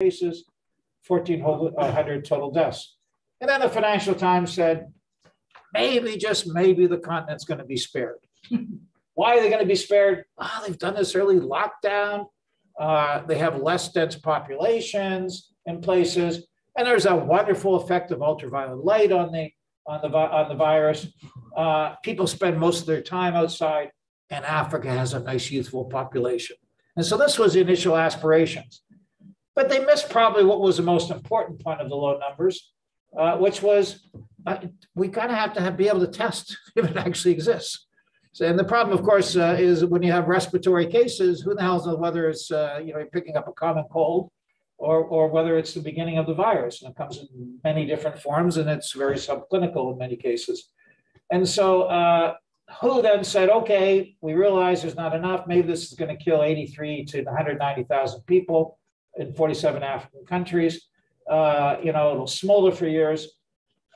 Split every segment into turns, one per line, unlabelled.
cases, 1,400 total deaths. And then the Financial Times said, maybe, just maybe, the continent's going to be spared. Why are they going to be spared? Oh, they've done this early lockdown. They have less dense populations in places. And there's a wonderful effect of ultraviolet light on the virus. People spend most of their time outside, and Africa has a nice youthful population. And so this was the initial aspirations. But they missed probably what was the most important point of the low numbers, which was we kind of have to be able to test if it actually exists. So, and the problem, of course, is when you have respiratory cases, who the hell knows whether it's you're picking up a common cold or whether it's the beginning of the virus. And it comes in many different forms, and it's very subclinical in many cases. And so WHO then said, okay, we realize there's not enough. Maybe this is going to kill 83 to 190,000 people in 47 African countries. It'll smolder for years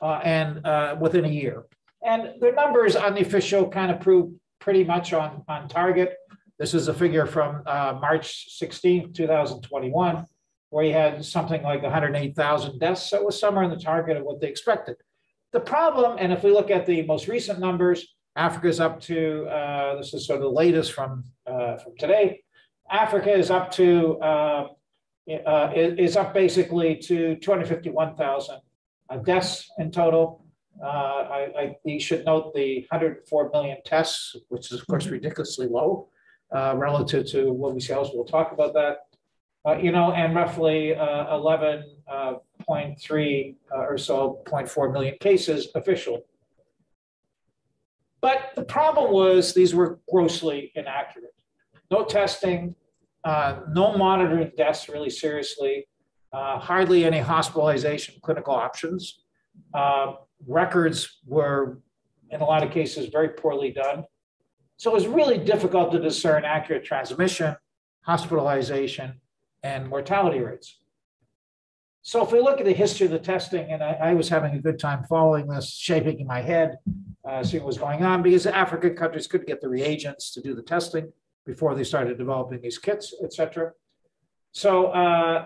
and within a year. And the numbers on the official kind of proved pretty much on target. This is a figure from March 16, 2021, where you had something like 108,000 deaths. So it was somewhere in the target of what they expected. The problem, and if we look at the most recent numbers, Africa is up to, this is sort of the latest from today, Africa is up to, is up basically to 251,000 deaths in total. You should note the 104 million tests, which is of course ridiculously low relative to what we see elsewhere. We'll talk about that. And roughly 11.3 or so, 0.4 million cases official. But the problem was these were grossly inaccurate. No testing, no monitoring deaths really seriously, hardly any hospitalization clinical options. Records were, in a lot of cases, very poorly done. So it was really difficult to discern accurate transmission, hospitalization, and mortality rates. So if we look at the history of the testing, and I was having a good time following this, shaking my head, seeing what was going on, because the African countries couldn't get the reagents to do the testing before they started developing these kits, et cetera. So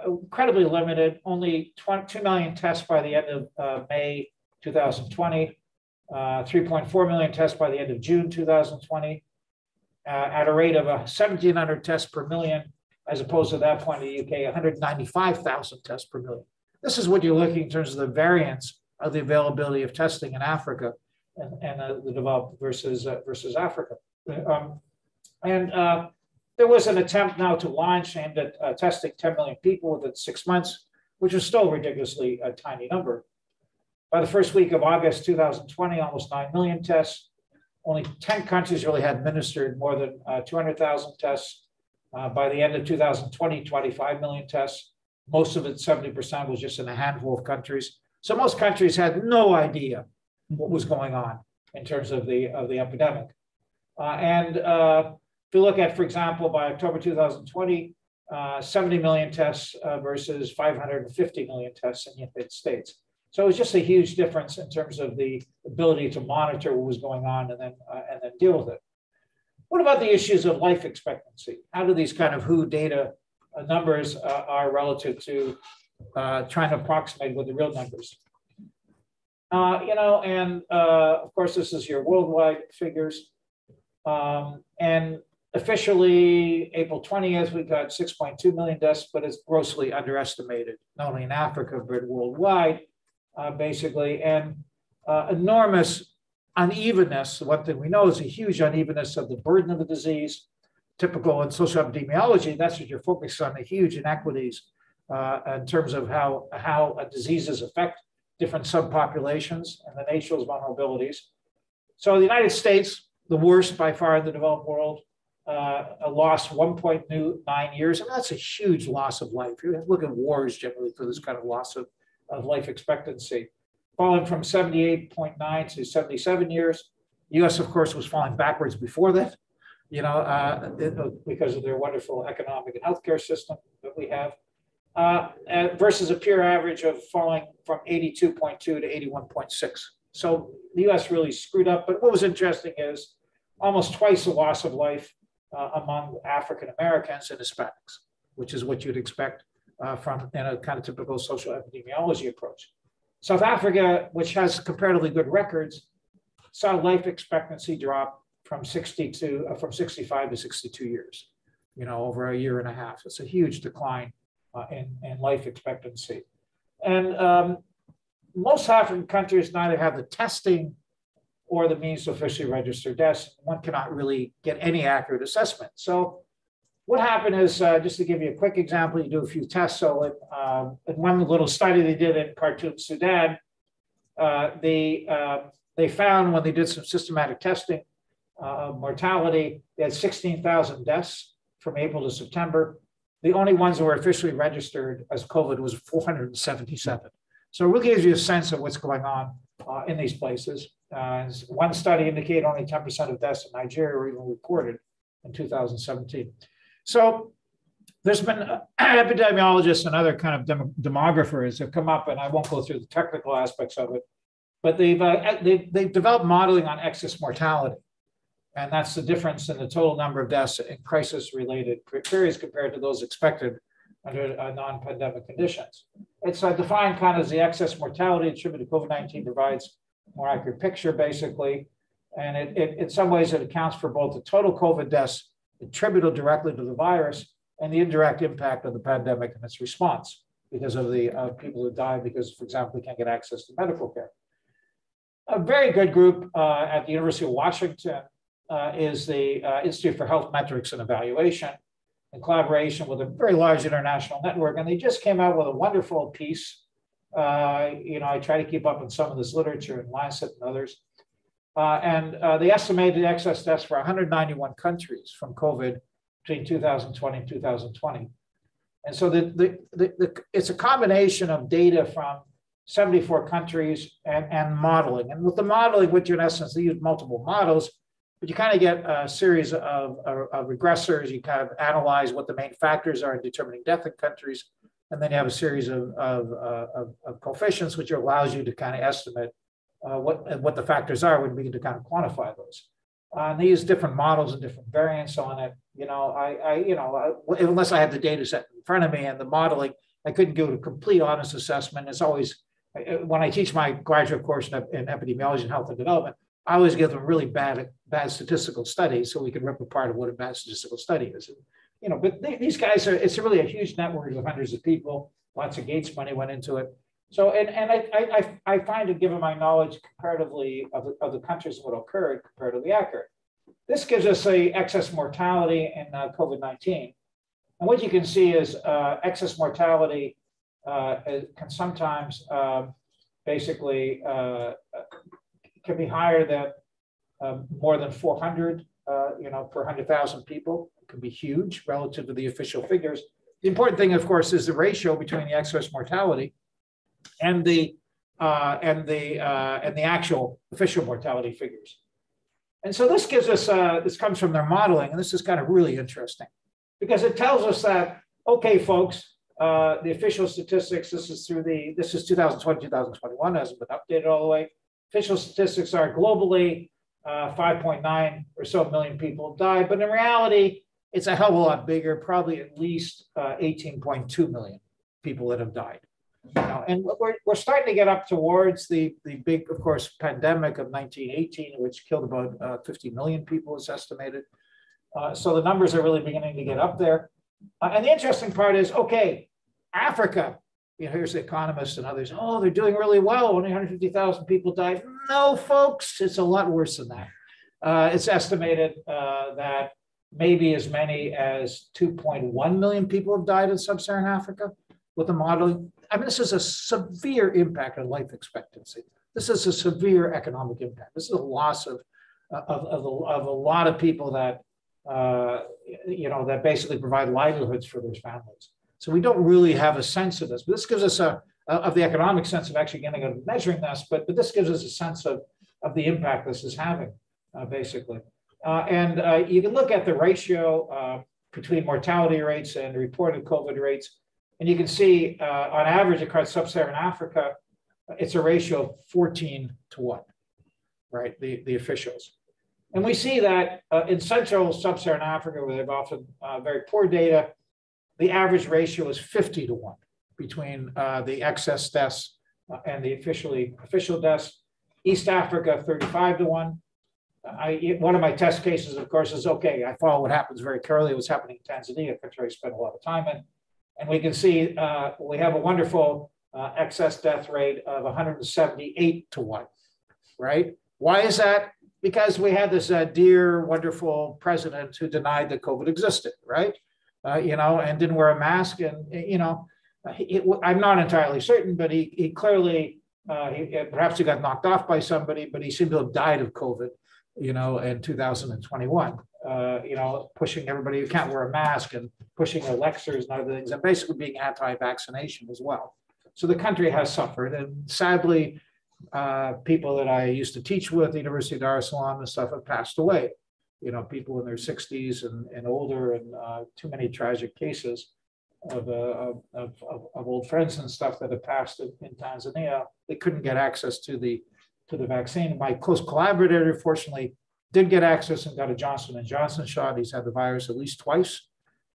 incredibly limited, only 2 million tests by the end of May 2020, 3.4 million tests by the end of June 2020, at a rate of 1,700 tests per million, as opposed to that point in the UK, 195,000 tests per million. This is what you're looking in terms of the variance of the availability of testing in Africa and the developed versus Africa. There was an attempt now to launch aimed at testing 10 million people within 6 months, which was still ridiculously a tiny number. By the first week of August 2020, almost 9 million tests. Only 10 countries really had administered more than 200,000 tests. By the end of 2020, 25 million tests. Most of it, 70%, was just in a handful of countries. So most countries had no idea what was going on in terms of the epidemic. If you look at, for example, by October 2020, 70 million tests versus 550 million tests in the United States. So it was just a huge difference in terms of the ability to monitor what was going on and then deal with it. What about the issues of life expectancy? How do these kind of WHO data numbers are relative to trying to approximate what the real numbers? Of course, this is your worldwide figures. And officially, April 20th, we got 6.2 million deaths, but it's grossly underestimated, not only in Africa, but worldwide, basically. And enormous unevenness. One thing we know is a huge unevenness of the burden of the disease. Typical in social epidemiology, that's what you're focused on, the huge inequities in terms of how diseases affect different subpopulations and the nature of those vulnerabilities. So the United States, the worst by far in the developed world, lost 1.9 years. And that's a huge loss of life. You look at wars generally for this kind of loss of life expectancy. Falling from 78.9 to 77 years. The US, of course, was falling backwards before that, because of their wonderful economic and healthcare system that we have, versus a peer average of falling from 82.2 to 81.6. So the US really screwed up. But what was interesting is almost twice the loss of life among African Americans and Hispanics, which is what you'd expect from in a kind of typical social epidemiology approach. South Africa, which has comparatively good records, saw life expectancy drop from 65 to 62 years, over a year and a half. It's a huge decline in life expectancy. And most African countries neither have the testing or the means to officially register deaths. One cannot really get any accurate assessment. So what happened is, just to give you a quick example, you do a few tests. So in one little study they did in Khartoum, Sudan, they found when they did some systematic testing of mortality, they had 16,000 deaths from April to September. The only ones that were officially registered as COVID was 477. So it really gives you a sense of what's going on in these places. One study indicated only 10% of deaths in Nigeria were even reported in 2017. So there's been epidemiologists and other kind of demographers have come up, and I won't go through the technical aspects of it, but they've developed modeling on excess mortality. And that's the difference in the total number of deaths in crisis-related periods compared to those expected under non-pandemic conditions. It's defined kind of as the excess mortality attributed to COVID-19 provides a more accurate picture, basically. And it in some ways, it accounts for both the total COVID deaths attributable directly to the virus and the indirect impact of the pandemic and its response because of the people who die because, for example, they can't get access to medical care. A very good group at the University of Washington is the Institute for Health Metrics and Evaluation, in collaboration with a very large international network. And they just came out with a wonderful piece. I try to keep up on some of this literature in Lancet and others. They estimated excess deaths for 191 countries from COVID between 2020 and 2020. And so it's a combination of data from 74 countries and modeling. And with the modeling, which in essence, they use multiple models, but you kind of get a series of regressors. You kind of analyze what the main factors are in determining death in countries. And then you have a series of coefficients, which allows you to kind of estimate what the factors are when we begin to kind of quantify those. And they use different models and different variants on it. Unless I had the data set in front of me and the modeling, I couldn't give a complete honest assessment. It's always, when I teach my graduate course in epidemiology and health and development, I always give them really bad statistical studies so we can rip apart what a bad statistical study is. But these guys it's really a huge network of hundreds of people. Lots of Gates money went into it. So, I find it, given my knowledge comparatively of the countries that occurred, comparatively accurate. This gives us a excess mortality in COVID-19. And what you can see is excess mortality can sometimes basically can be higher than more than 400, per 100,000 people. It can be huge relative to the official figures. The important thing, of course, is the ratio between the excess mortality and the actual official mortality figures. And so this gives us, this comes from their modeling, and this is kind of really interesting because it tells us that, okay, folks, the official statistics, this is 2020, 2021, hasn't been updated all the way. Official statistics are globally 5.9 or so million people have died, but in reality, it's a hell of a lot bigger, probably at least 18.2 million people that have died. And we're starting to get up towards the big, of course, pandemic of 1918, which killed about 50 million people, is estimated. So the numbers are really beginning to get up there. And the interesting part is, okay, Africa, here's the economists and others, oh, they're doing really well. Only 150,000 people died. No, folks, it's a lot worse than that. It's estimated that maybe as many as 2.1 million people have died in sub-Saharan Africa with the modeling. I mean, this is a severe impact on life expectancy. This is a severe economic impact. This is a loss of a lot of people that, that basically provide livelihoods for their families. So we don't really have a sense of this, but this gives us of the economic sense of actually getting and measuring this, but this gives us a sense of the impact this is having, basically. And you can look at the ratio between mortality rates and reported COVID rates, and you can see on average across sub-Saharan Africa, it's a ratio of 14 to 1, right, the officials. And we see that in central sub-Saharan Africa, where they've often very poor data, the average ratio is 50 to 1 between the excess deaths and the official deaths. East Africa, 35 to 1. One of my test cases, of course, is okay. I follow what happens very carefully. What's happening in Tanzania, a country I spent a lot of time in. And we can see we have a wonderful excess death rate of 178 to 1, right? Why is that? Because we had this dear, wonderful president who denied that COVID existed, right? And didn't wear a mask. And, I'm not entirely certain, but he clearly, perhaps he got knocked off by somebody, but he seemed to have died of COVID, in 2021, pushing everybody who can't wear a mask and pushing the lectures and other things, and basically being anti-vaccination as well. So the country has suffered. And sadly, people that I used to teach with, the University of Dar es Salaam and stuff, have passed away. People in their 60s and older, and too many tragic cases of old friends and stuff that have passed in Tanzania. They couldn't get access to the vaccine. My close collaborator, fortunately, did get access and got a Johnson & Johnson shot. He's had the virus at least twice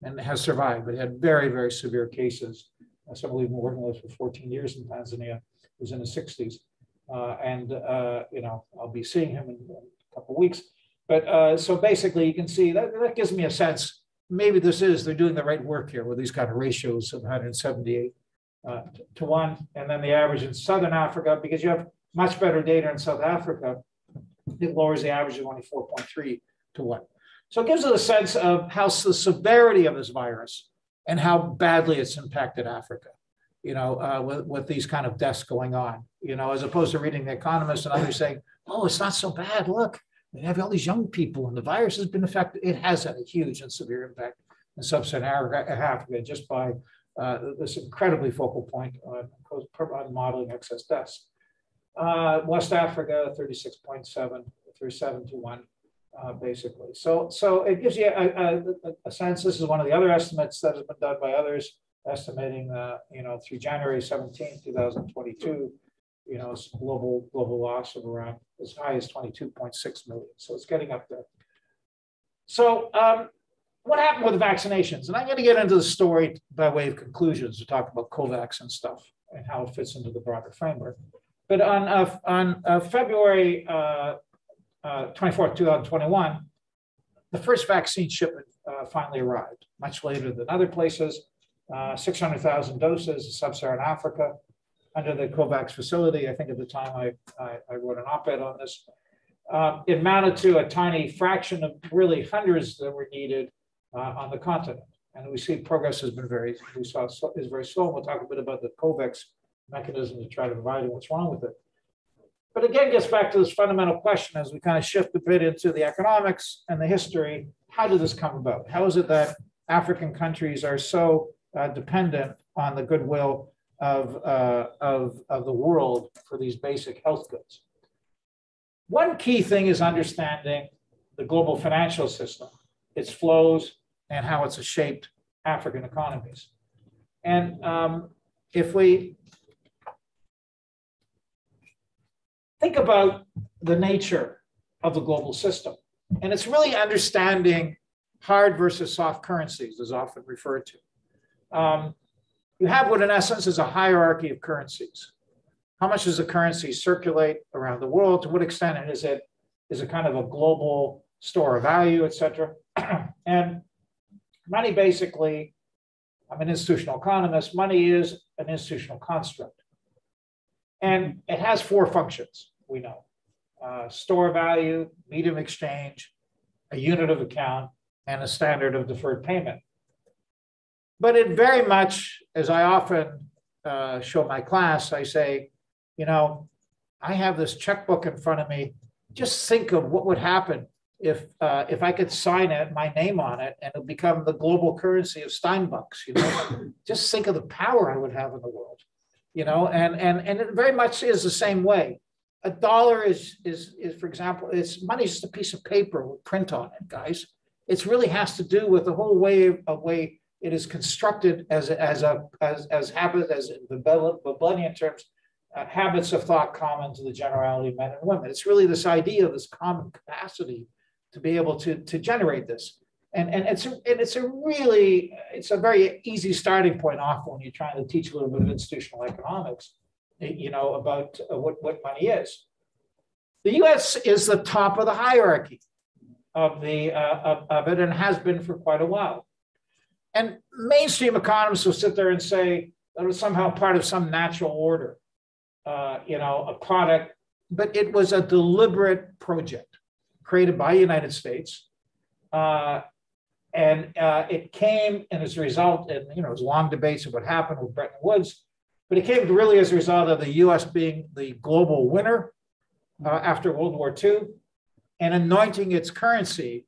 and has survived, but he had very, very severe cases. Somebody we've been working with for 14 years in Tanzania, who's in his 60s. I'll be seeing him in a couple of weeks. But so basically, you can see that gives me a sense, maybe they're doing the right work here with these kind of ratios of 178 to 1. And then the average in Southern Africa, because you have much better data in South Africa, it lowers the average to only 4.3 to 1. So it gives us a sense of how the severity of this virus and how badly it's impacted Africa, with these kind of deaths going on, as opposed to reading The Economist and others saying, oh, it's not so bad. Look, we have all these young people and the virus has been affected. It has had a huge and severe impact in sub-Saharan Africa just by this incredibly focal point on modeling excess deaths. West Africa, 37 to 1, basically. So it gives you a sense. This is one of the other estimates that has been done by others, estimating, through January 17, 2022, global loss of around as high as 22.6 million. So it's getting up there. So what happened with the vaccinations? And I'm going to get into the story by way of conclusions to talk about COVAX and stuff and how it fits into the broader framework. But on February 24th, 2021, the first vaccine shipment finally arrived, much later than other places. 600,000 doses in sub-Saharan Africa under the COVAX facility. I think at the time I wrote an op-ed on this. It amounted to a tiny fraction of really hundreds that were needed on the continent. And we see progress has been very slow. We'll talk a bit about the COVAX mechanism to try to provide what's wrong with it. But again, it gets back to this fundamental question as we kind of shift a bit into the economics and the history. How did this come about? How is it that African countries are so dependent on the goodwill of the world for these basic health goods? One key thing is understanding the global financial system, its flows, and how it's shaped African economies. And if we think about the nature of the global system, and it's really understanding hard versus soft currencies, as often referred to. You have what in essence is a hierarchy of currencies. How much does a currency circulate around the world? To what extent is it kind of a global store of value, et cetera? And money basically, I'm an institutional economist, money is an institutional construct. And it has four functions, we know. Store of value, medium of exchange, a unit of account, and a standard of deferred payment. But it very much, as I often show my class, I say, I have this checkbook in front of me. Just think of what would happen if I could sign it, my name on it, and it would become the global currency of Stein bucks. Just think of the power I would have in the world. And it very much is the same way. A dollar is for example, money is just a piece of paper with print on it, guys. It really has to do with the whole way it is constructed as habit, as in Babylonian terms, habits of thought common to the generality of men and women. It's really this idea of this common capacity to be able to generate this. And it's a very easy starting point off when you're trying to teach a little bit of institutional economics, about what money is. The U.S. is the top of the hierarchy of it, and has been for quite a while. And mainstream economists will sit there and say that it was somehow part of some natural order, a product, but it was a deliberate project created by the United States. And it came, and as a result, and it was long debates of what happened with Bretton Woods, but it came really as a result of the U.S. being the global winner after World War II, and anointing its currency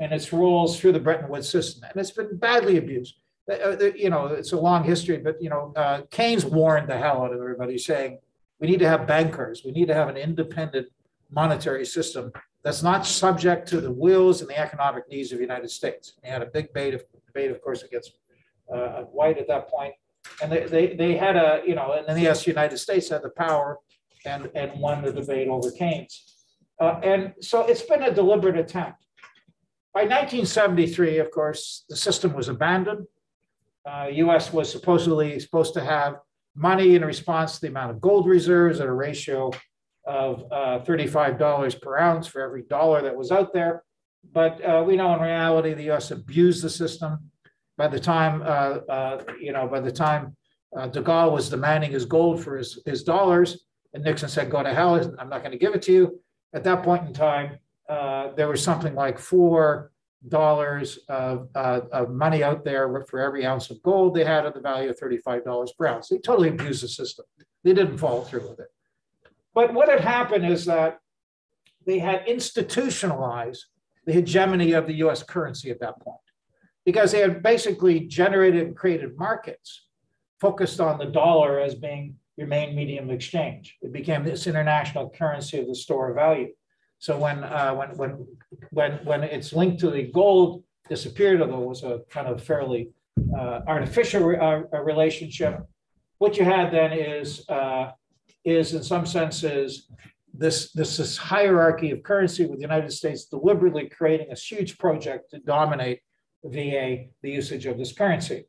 and its rules through the Bretton Woods system. And it's been badly abused. It's a long history, but Keynes warned the hell out of everybody, saying we need to have bankers, we need to have an independent monetary system that's not subject to the wills and the economic needs of the United States. They had a big debate, of course, against White at that point. And they had and then the United States had the power and won the debate over Keynes. And so it's been a deliberate attempt. By 1973, of course, the system was abandoned. U.S. was supposed to have money in response to the amount of gold reserves at a ratio of $35 per ounce for every dollar that was out there. But we know in reality, the U.S. abused the system. By the time, de Gaulle was demanding his gold for his dollars, and Nixon said, "Go to hell, I'm not going to give it to you." At that point in time, there was something like $4 of money out there for every ounce of gold they had at the value of $35 per ounce. They totally abused the system. They didn't follow through with it. But what had happened is that they had institutionalized the hegemony of the US currency at that point, because they had basically generated and created markets focused on the dollar as being your main medium of exchange. It became this international currency of the store of value. So when it's linked to the gold disappeared, although it was a kind of fairly artificial relationship, what you had then is in some senses this hierarchy of currency, with the United States deliberately creating a huge project to dominate via the usage of this currency.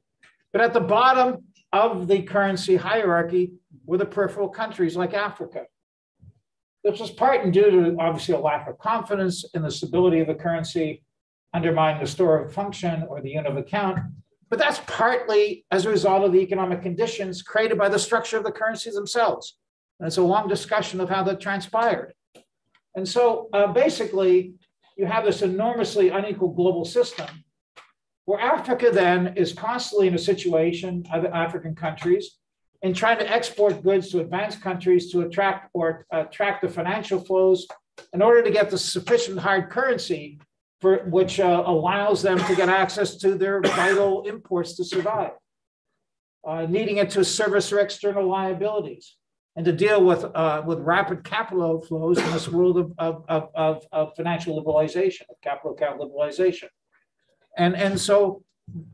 But at the bottom of the currency hierarchy were the peripheral countries like Africa. This was partly due to obviously a lack of confidence in the stability of the currency, undermining the store of function or the unit of account. But that's partly as a result of the economic conditions created by the structure of the currencies themselves. And it's a long discussion of how that transpired. And so basically, you have this enormously unequal global system where Africa then is constantly in a situation, other African countries, in trying to export goods to advanced countries to attract the financial flows in order to get the sufficient hard currency for which allows them to get access to their vital imports to survive, needing it to service their external liabilities and to deal with rapid capital flows in this world of financial liberalization, of capital account liberalization. And so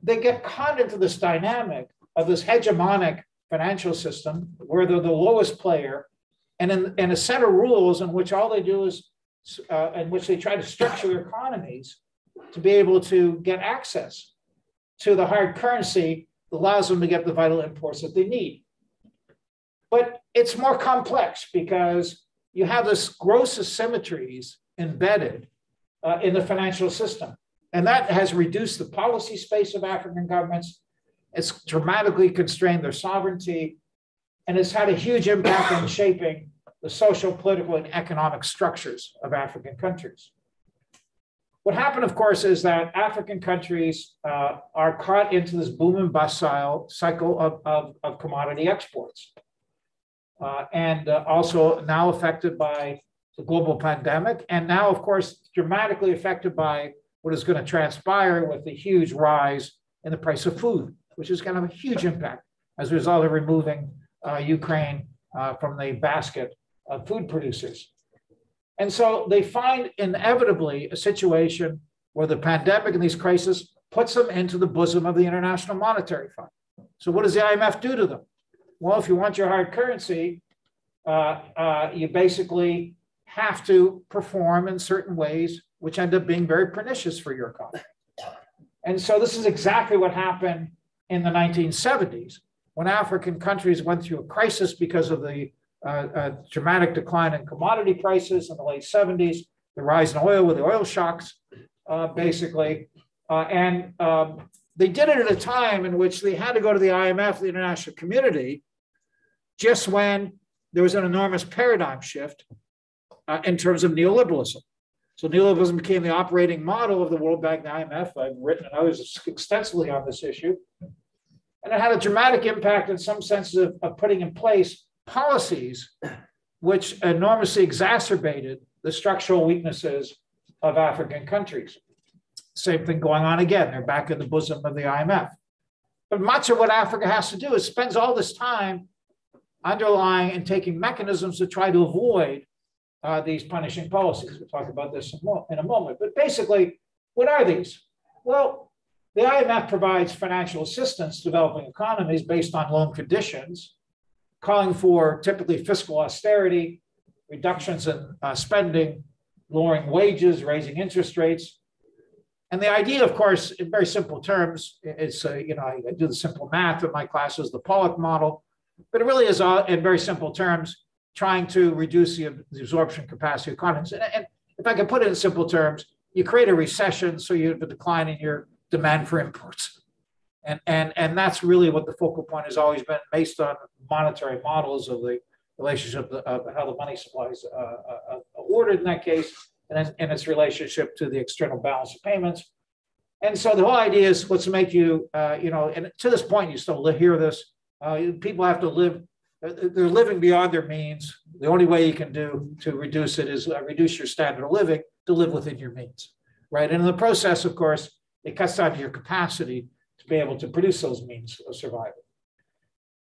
they get caught into this dynamic of this hegemonic financial system where they're the lowest player, and in a set of rules in which all they do is, in which they try to structure their economies to be able to get access to the hard currency that allows them to get the vital imports that they need. But it's more complex because you have this gross asymmetries embedded in the financial system. And that has reduced the policy space of African governments. It's dramatically constrained their sovereignty, and it's had a huge impact on shaping the social, political, and economic structures of African countries. What happened, of course, is that African countries are caught into this boom and bust cycle of commodity exports, and also now affected by the global pandemic, and now, of course, dramatically affected by what is going to transpire with the huge rise in the price of food, which is going to have a huge impact as a result of removing Ukraine from the basket of food producers. And so they find inevitably a situation where the pandemic and these crises puts them into the bosom of the International Monetary Fund. So what does the IMF do to them? Well, if you want your hard currency, you basically have to perform in certain ways, which end up being very pernicious for your economy. And so this is exactly what happened in the 1970s when African countries went through a crisis because of the dramatic decline in commodity prices in the late 70s, the rise in oil with the oil shocks, basically. They did it at a time in which they had to go to the IMF, the international community, just when there was an enormous paradigm shift in terms of neoliberalism. So neoliberalism became the operating model of the World Bank and the IMF. I've written and others extensively on this issue. And it had a dramatic impact in some senses of putting in place policies which enormously exacerbated the structural weaknesses of African countries. Same thing going on again. They're back in the bosom of the IMF. But much of what Africa has to do is spends all this time underlying and taking mechanisms to try to avoid these punishing policies. We'll talk about this in a moment. But basically, what are these? Well, the IMF provides financial assistance to developing economies based on loan conditions, calling for typically fiscal austerity, reductions in spending, lowering wages, raising interest rates. And the idea, of course, in very simple terms, it's, I do the simple math in my classes, the Pollock model, but it really is, in very simple terms, trying to reduce the absorption capacity of economies. And if I can put it in simple terms, you create a recession, so you have a decline in your demand for imports. And that's really what the focal point has always been, based on monetary models of the relationship of how the money supply is ordered in that case, and its relationship to the external balance of payments. And so the whole idea is what's to make you, and to this point, you still hear this, people have to live, they're living beyond their means. The only way you can do to reduce it is reduce your standard of living to live within your means, right? And in the process, of course, it cuts down to your capacity to be able to produce those means of survival.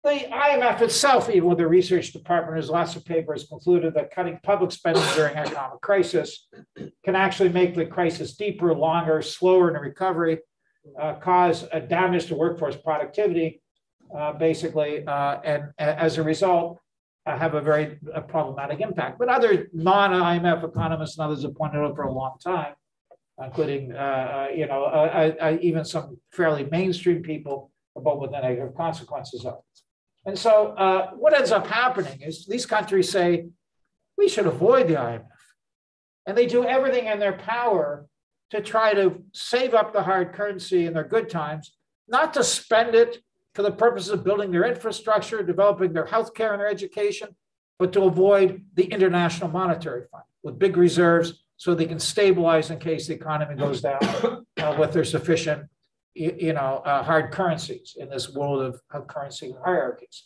The IMF itself, even with the research department, has lots of papers concluded that cutting public spending during economic crisis can actually make the crisis deeper, longer, slower in recovery, cause a damage to workforce productivity, basically, and as a result, have a very problematic impact. But other non-IMF economists and others have pointed out for a long time, including even some fairly mainstream people, about what the negative consequences are. And so what ends up happening is these countries say, we should avoid the IMF. And they do everything in their power to try to save up the hard currency in their good times, not to spend it for the purpose of building their infrastructure, developing their healthcare and their education, but to avoid the International Monetary Fund with big reserves so they can stabilize in case the economy goes down with their sufficient hard currencies in this world of currency hierarchies.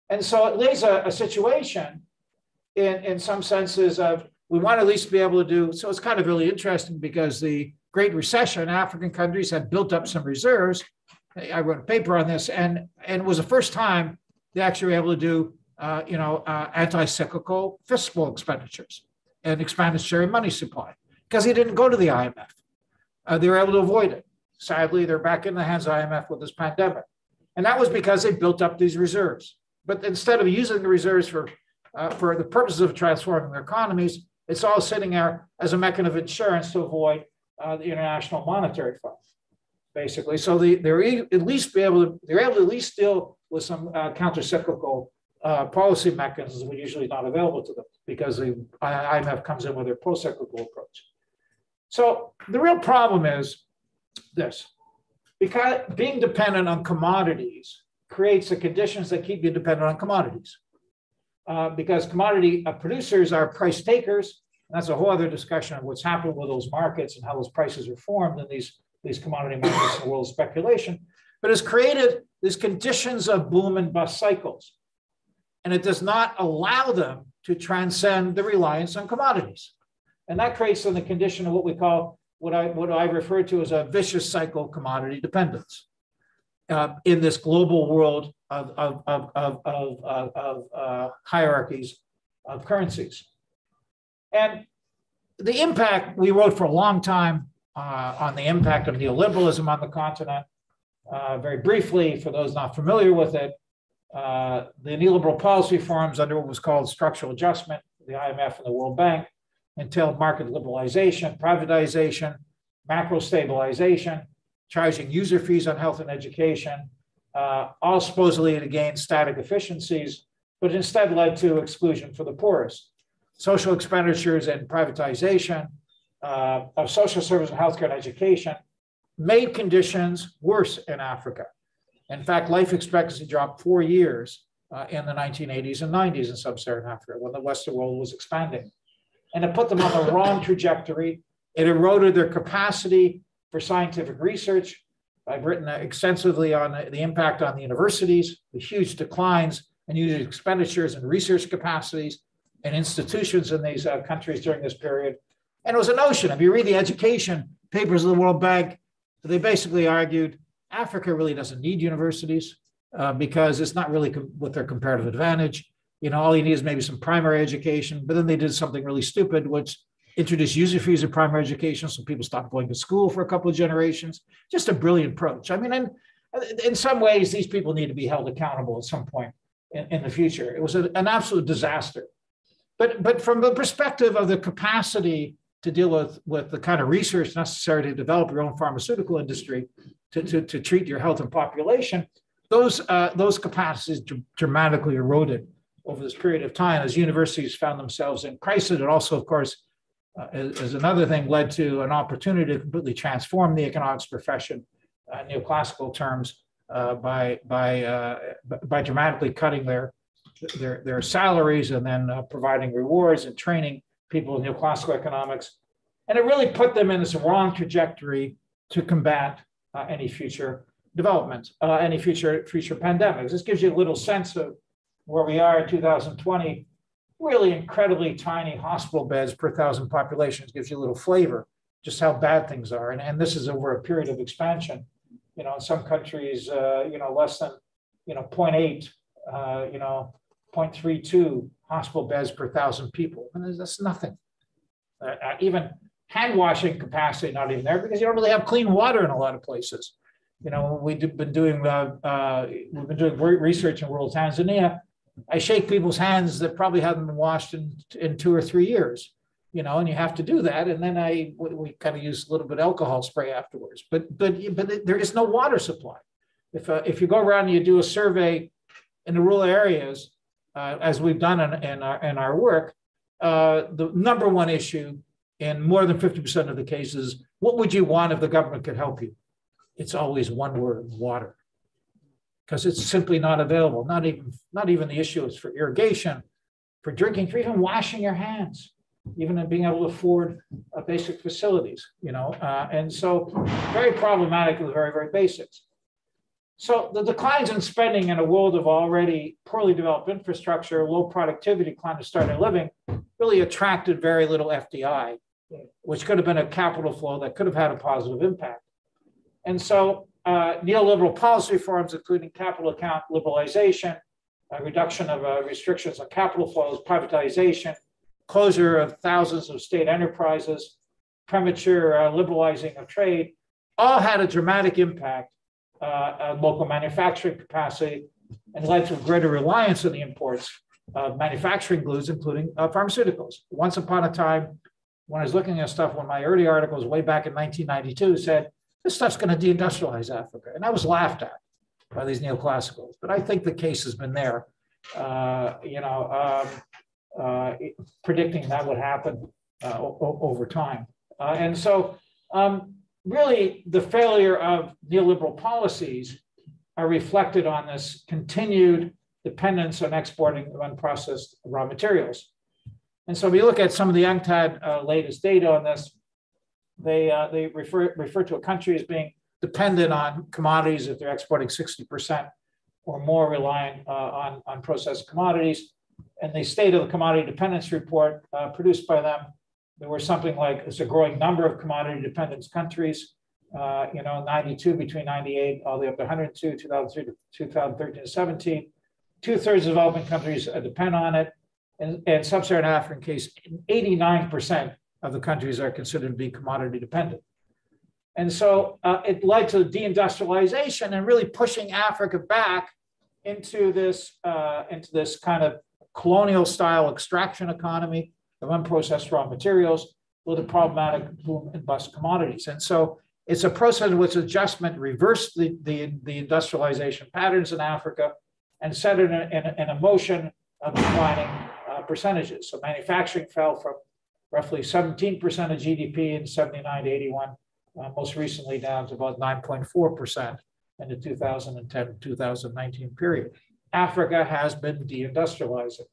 And so it lays a situation in some senses of, we want to at least be able to do, so it's kind of really interesting because the Great Recession, African countries had built up some reserves. I wrote a paper on this, and it was the first time they actually were able to do, anti-cyclical fiscal expenditures and expenditure and money supply, because they didn't go to the IMF. They were able to avoid it. Sadly, they're back in the hands of IMF with this pandemic. And that was because they built up these reserves. But instead of using the reserves for the purposes of transforming their economies, it's all sitting there as a mechanism of insurance to avoid the International Monetary Fund, basically. So they're able to at least deal with some counter-cyclical policy mechanisms that were usually not available to them, because the IMF comes in with their pro-cyclical approach. So the real problem is this: because being dependent on commodities creates the conditions that keep you dependent on commodities. Because commodity producers are price takers. And that's a whole other discussion of what's happened with those markets and how those prices are formed in these commodity markets in the world of speculation. But it's created these conditions of boom and bust cycles. And it does not allow them to transcend the reliance on commodities. And that creates then the condition of what we call, what I refer to as a vicious cycle commodity dependence in this global world of hierarchies of currencies. And the impact, we wrote for a long time on the impact of neoliberalism on the continent. Very briefly, for those not familiar with it, the neoliberal policy forms under what was called structural adjustment, the IMF and the World Bank, entailed market liberalization, privatization, macro stabilization, charging user fees on health and education, all supposedly to gain static efficiencies, but instead led to exclusion for the poorest. Social expenditures and privatization of social service and healthcare and education made conditions worse in Africa. In fact, life expectancy dropped 4 years in the 1980s and 90s in sub-Saharan Africa when the Western world was expanding. And it put them on the wrong trajectory. It eroded their capacity for scientific research. I've written extensively on the impact on the universities, the huge declines in user expenditures and research capacities and institutions in these countries during this period. And it was a notion, if you read the education papers of the World Bank, they basically argued Africa really doesn't need universities because it's not really with their comparative advantage. You know, all you need is maybe some primary education, but then they did something really stupid, which introduced user fees in primary education, so people stopped going to school for a couple of generations. Just a brilliant approach. I mean, in some ways, these people need to be held accountable at some point in the future. It was an absolute disaster. But from the perspective of the capacity to deal with the kind of research necessary to develop your own pharmaceutical industry, to treat your health and population, those capacities dramatically eroded over this period of time as universities found themselves in crisis. It also, of course, as another thing, led to an opportunity to completely transform the economics profession, neoclassical terms, by dramatically cutting their salaries and then providing rewards and training people in neoclassical economics. And it really put them in this wrong trajectory to combat any future developments, any future pandemics. This gives you a little sense of where we are in 2020. Really incredibly tiny hospital beds per 1,000 populations gives you a little flavor just how bad things are. And this is over a period of expansion. You know, in some countries, less than, 0.8, 0.32 hospital beds per 1,000 people. And that's nothing. Even hand washing capacity, not even there, because you don't really have clean water in a lot of places. You know, we've been doing research in rural Tanzania. I shake people's hands that probably haven't been washed in 2 or 3 years, and you have to do that. And then we kind of use a little bit of alcohol spray afterwards. But there is no water supply. If you go around and you do a survey in the rural areas, as we've done in our work, the number one issue in more than 50% of the cases, what would you want if the government could help you? It's always one word: water. Because it's simply not available. Not even the issue is for irrigation, for drinking, for even washing your hands, even in being able to afford basic facilities, and so very problematic with very, very basics. So the declines in spending in a world of already poorly developed infrastructure, low productivity, climate started living, really attracted very little FDI, which could have been a capital flow that could have had a positive impact. And so neoliberal policy reforms, including capital account liberalization, reduction of restrictions on capital flows, privatization, closure of thousands of state enterprises, premature liberalizing of trade, all had a dramatic impact on local manufacturing capacity and led to a greater reliance on the imports of manufacturing goods, including pharmaceuticals. Once upon a time, when I was looking at stuff, one of my early articles way back in 1992 said, this stuff's going to deindustrialize Africa. And I was laughed at by these neoclassicals. But I think the case has been there, predicting that would happen over time. And so really the failure of neoliberal policies are reflected on this continued dependence on exporting of unprocessed raw materials. And so we look at some of the UNCTAD latest data on this. They refer to a country as being dependent on commodities if they're exporting 60% or more reliant on processed commodities. And the State of the Commodity Dependence Report produced by them, there were something like, it's a growing number of commodity dependence countries, 92 between 98 all the way up to 102, 2003 to 2013 to 17. 2/3 of developing countries depend on it. And sub-Saharan African case, 89% of the countries are considered to be commodity dependent. And so it led to deindustrialization and really pushing Africa back into this kind of colonial style extraction economy of unprocessed raw materials with a problematic boom and bust commodities. And so It's a process in which adjustment reversed the industrialization patterns in Africa and set it in a motion of declining percentages. So manufacturing fell from roughly 17% of GDP in 79 to 81, most recently down to about 9.4% in the 2010-2019 period. Africa has been deindustrializing.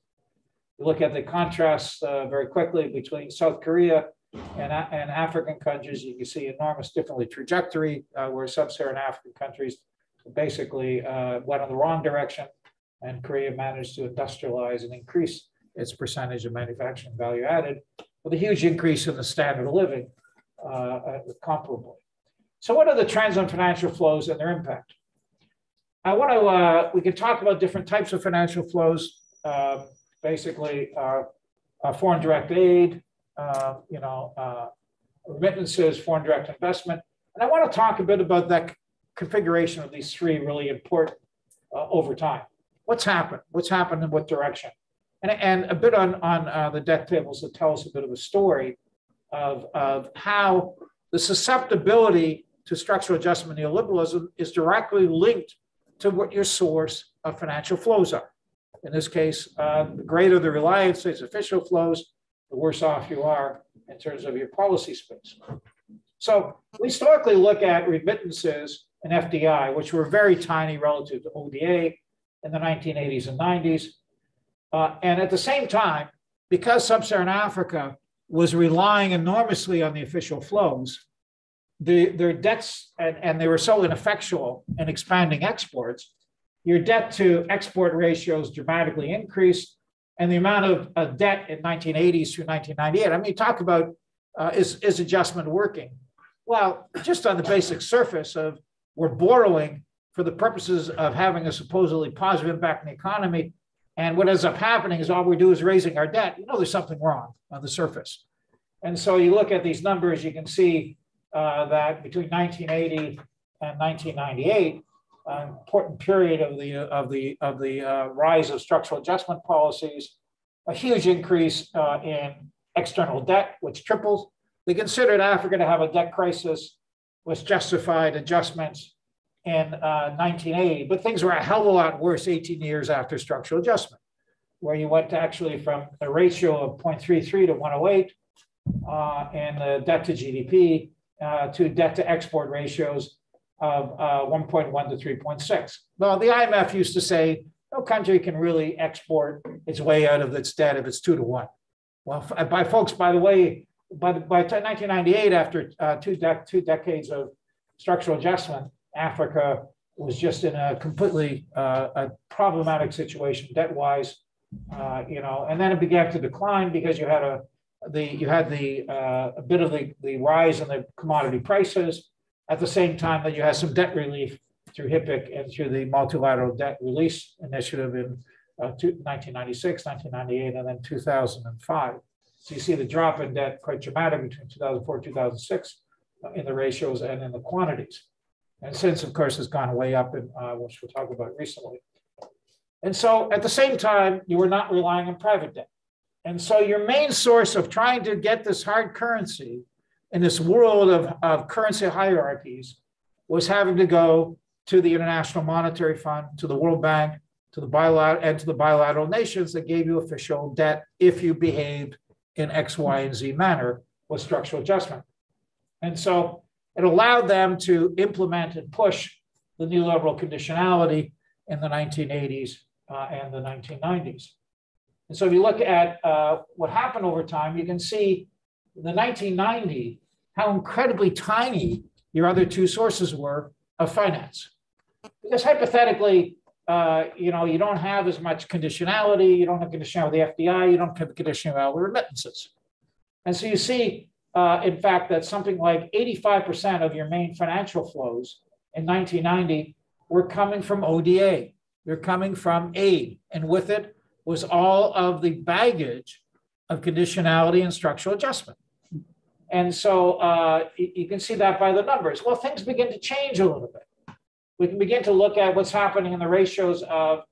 You look at the contrast very quickly between South Korea and African countries, you can see enormous different trajectory where sub-Saharan African countries basically went in the wrong direction, and Korea managed to industrialize and increase its percentage of manufacturing value added with a huge increase in the standard of living comparably. So what are the trends on financial flows and their impact? I want to, we can talk about different types of financial flows, basically foreign direct aid, remittances, foreign direct investment. And I want to talk a bit about that configuration of these three really important over time. What's happened? What's happened in what direction? And a bit on the deck tables that tell us a bit of a story of how the susceptibility to structural adjustment neoliberalism is directly linked to what your source of financial flows are. In this case, the greater the reliance is official flows, the worse off you are in terms of your policy space. So we historically look at remittances and FDI, which were very tiny relative to ODA in the 1980s and 90s. And at the same time, because sub-Saharan Africa was relying enormously on the official flows, their debts, and they were so ineffectual in expanding exports, your debt to export ratios dramatically increased, and the amount of debt in 1980s through 1998. I mean, you talk about is adjustment working? Well, just on the basic surface of we're borrowing for the purposes of having a supposedly positive impact on the economy, and what ends up happening is all we do is raising our debt. You know, there's something wrong on the surface. And so you look at these numbers, you can see that between 1980 and 1998, an important period of the rise of structural adjustment policies, a huge increase in external debt, which tripled. They considered Africa to have a debt crisis, which justified adjustments in 1980, but things were a hell of a lot worse 18 years after structural adjustment, where you went to actually from a ratio of 0.33 to 108 and the debt to GDP to debt to export ratios of 1.1 to 3.6. Well, the IMF used to say, no country can really export its way out of its debt if it's 2 to 1. Well, by the way, by 1998, after two decades of structural adjustment, Africa was just in a completely a problematic situation debt-wise, and then it began to decline because you had a bit of the rise in the commodity prices at the same time that you had some debt relief through HIPC and through the multilateral debt release initiative in 1996, 1998, and then 2005. So you see the drop in debt quite dramatic between 2004 and 2006 in the ratios and in the quantities. And since, of course, has gone way up, in, which we'll talk about recently. And so at the same time, you were not relying on private debt. And so your main source of trying to get this hard currency in this world of currency hierarchies was having to go to the International Monetary Fund, to the World Bank, to the bilateral nations that gave you official debt if you behaved in X, Y, and Z manner with structural adjustment. And so it allowed them to implement and push the neoliberal conditionality in the 1980s and the 1990s. And so if you look at what happened over time, you can see in the 1990 how incredibly tiny your other two sources were of finance. Because hypothetically, you don't have as much conditionality, you don't have conditionality with the FDI, you don't have conditionality with remittances. And so you see, in fact, that something like 85% of your main financial flows in 1990 were coming from ODA. They're coming from aid. And with it was all of the baggage of conditionality and structural adjustment. And so you can see that by the numbers. Well, things begin to change a little bit. We can begin to look at what's happening in the ratios of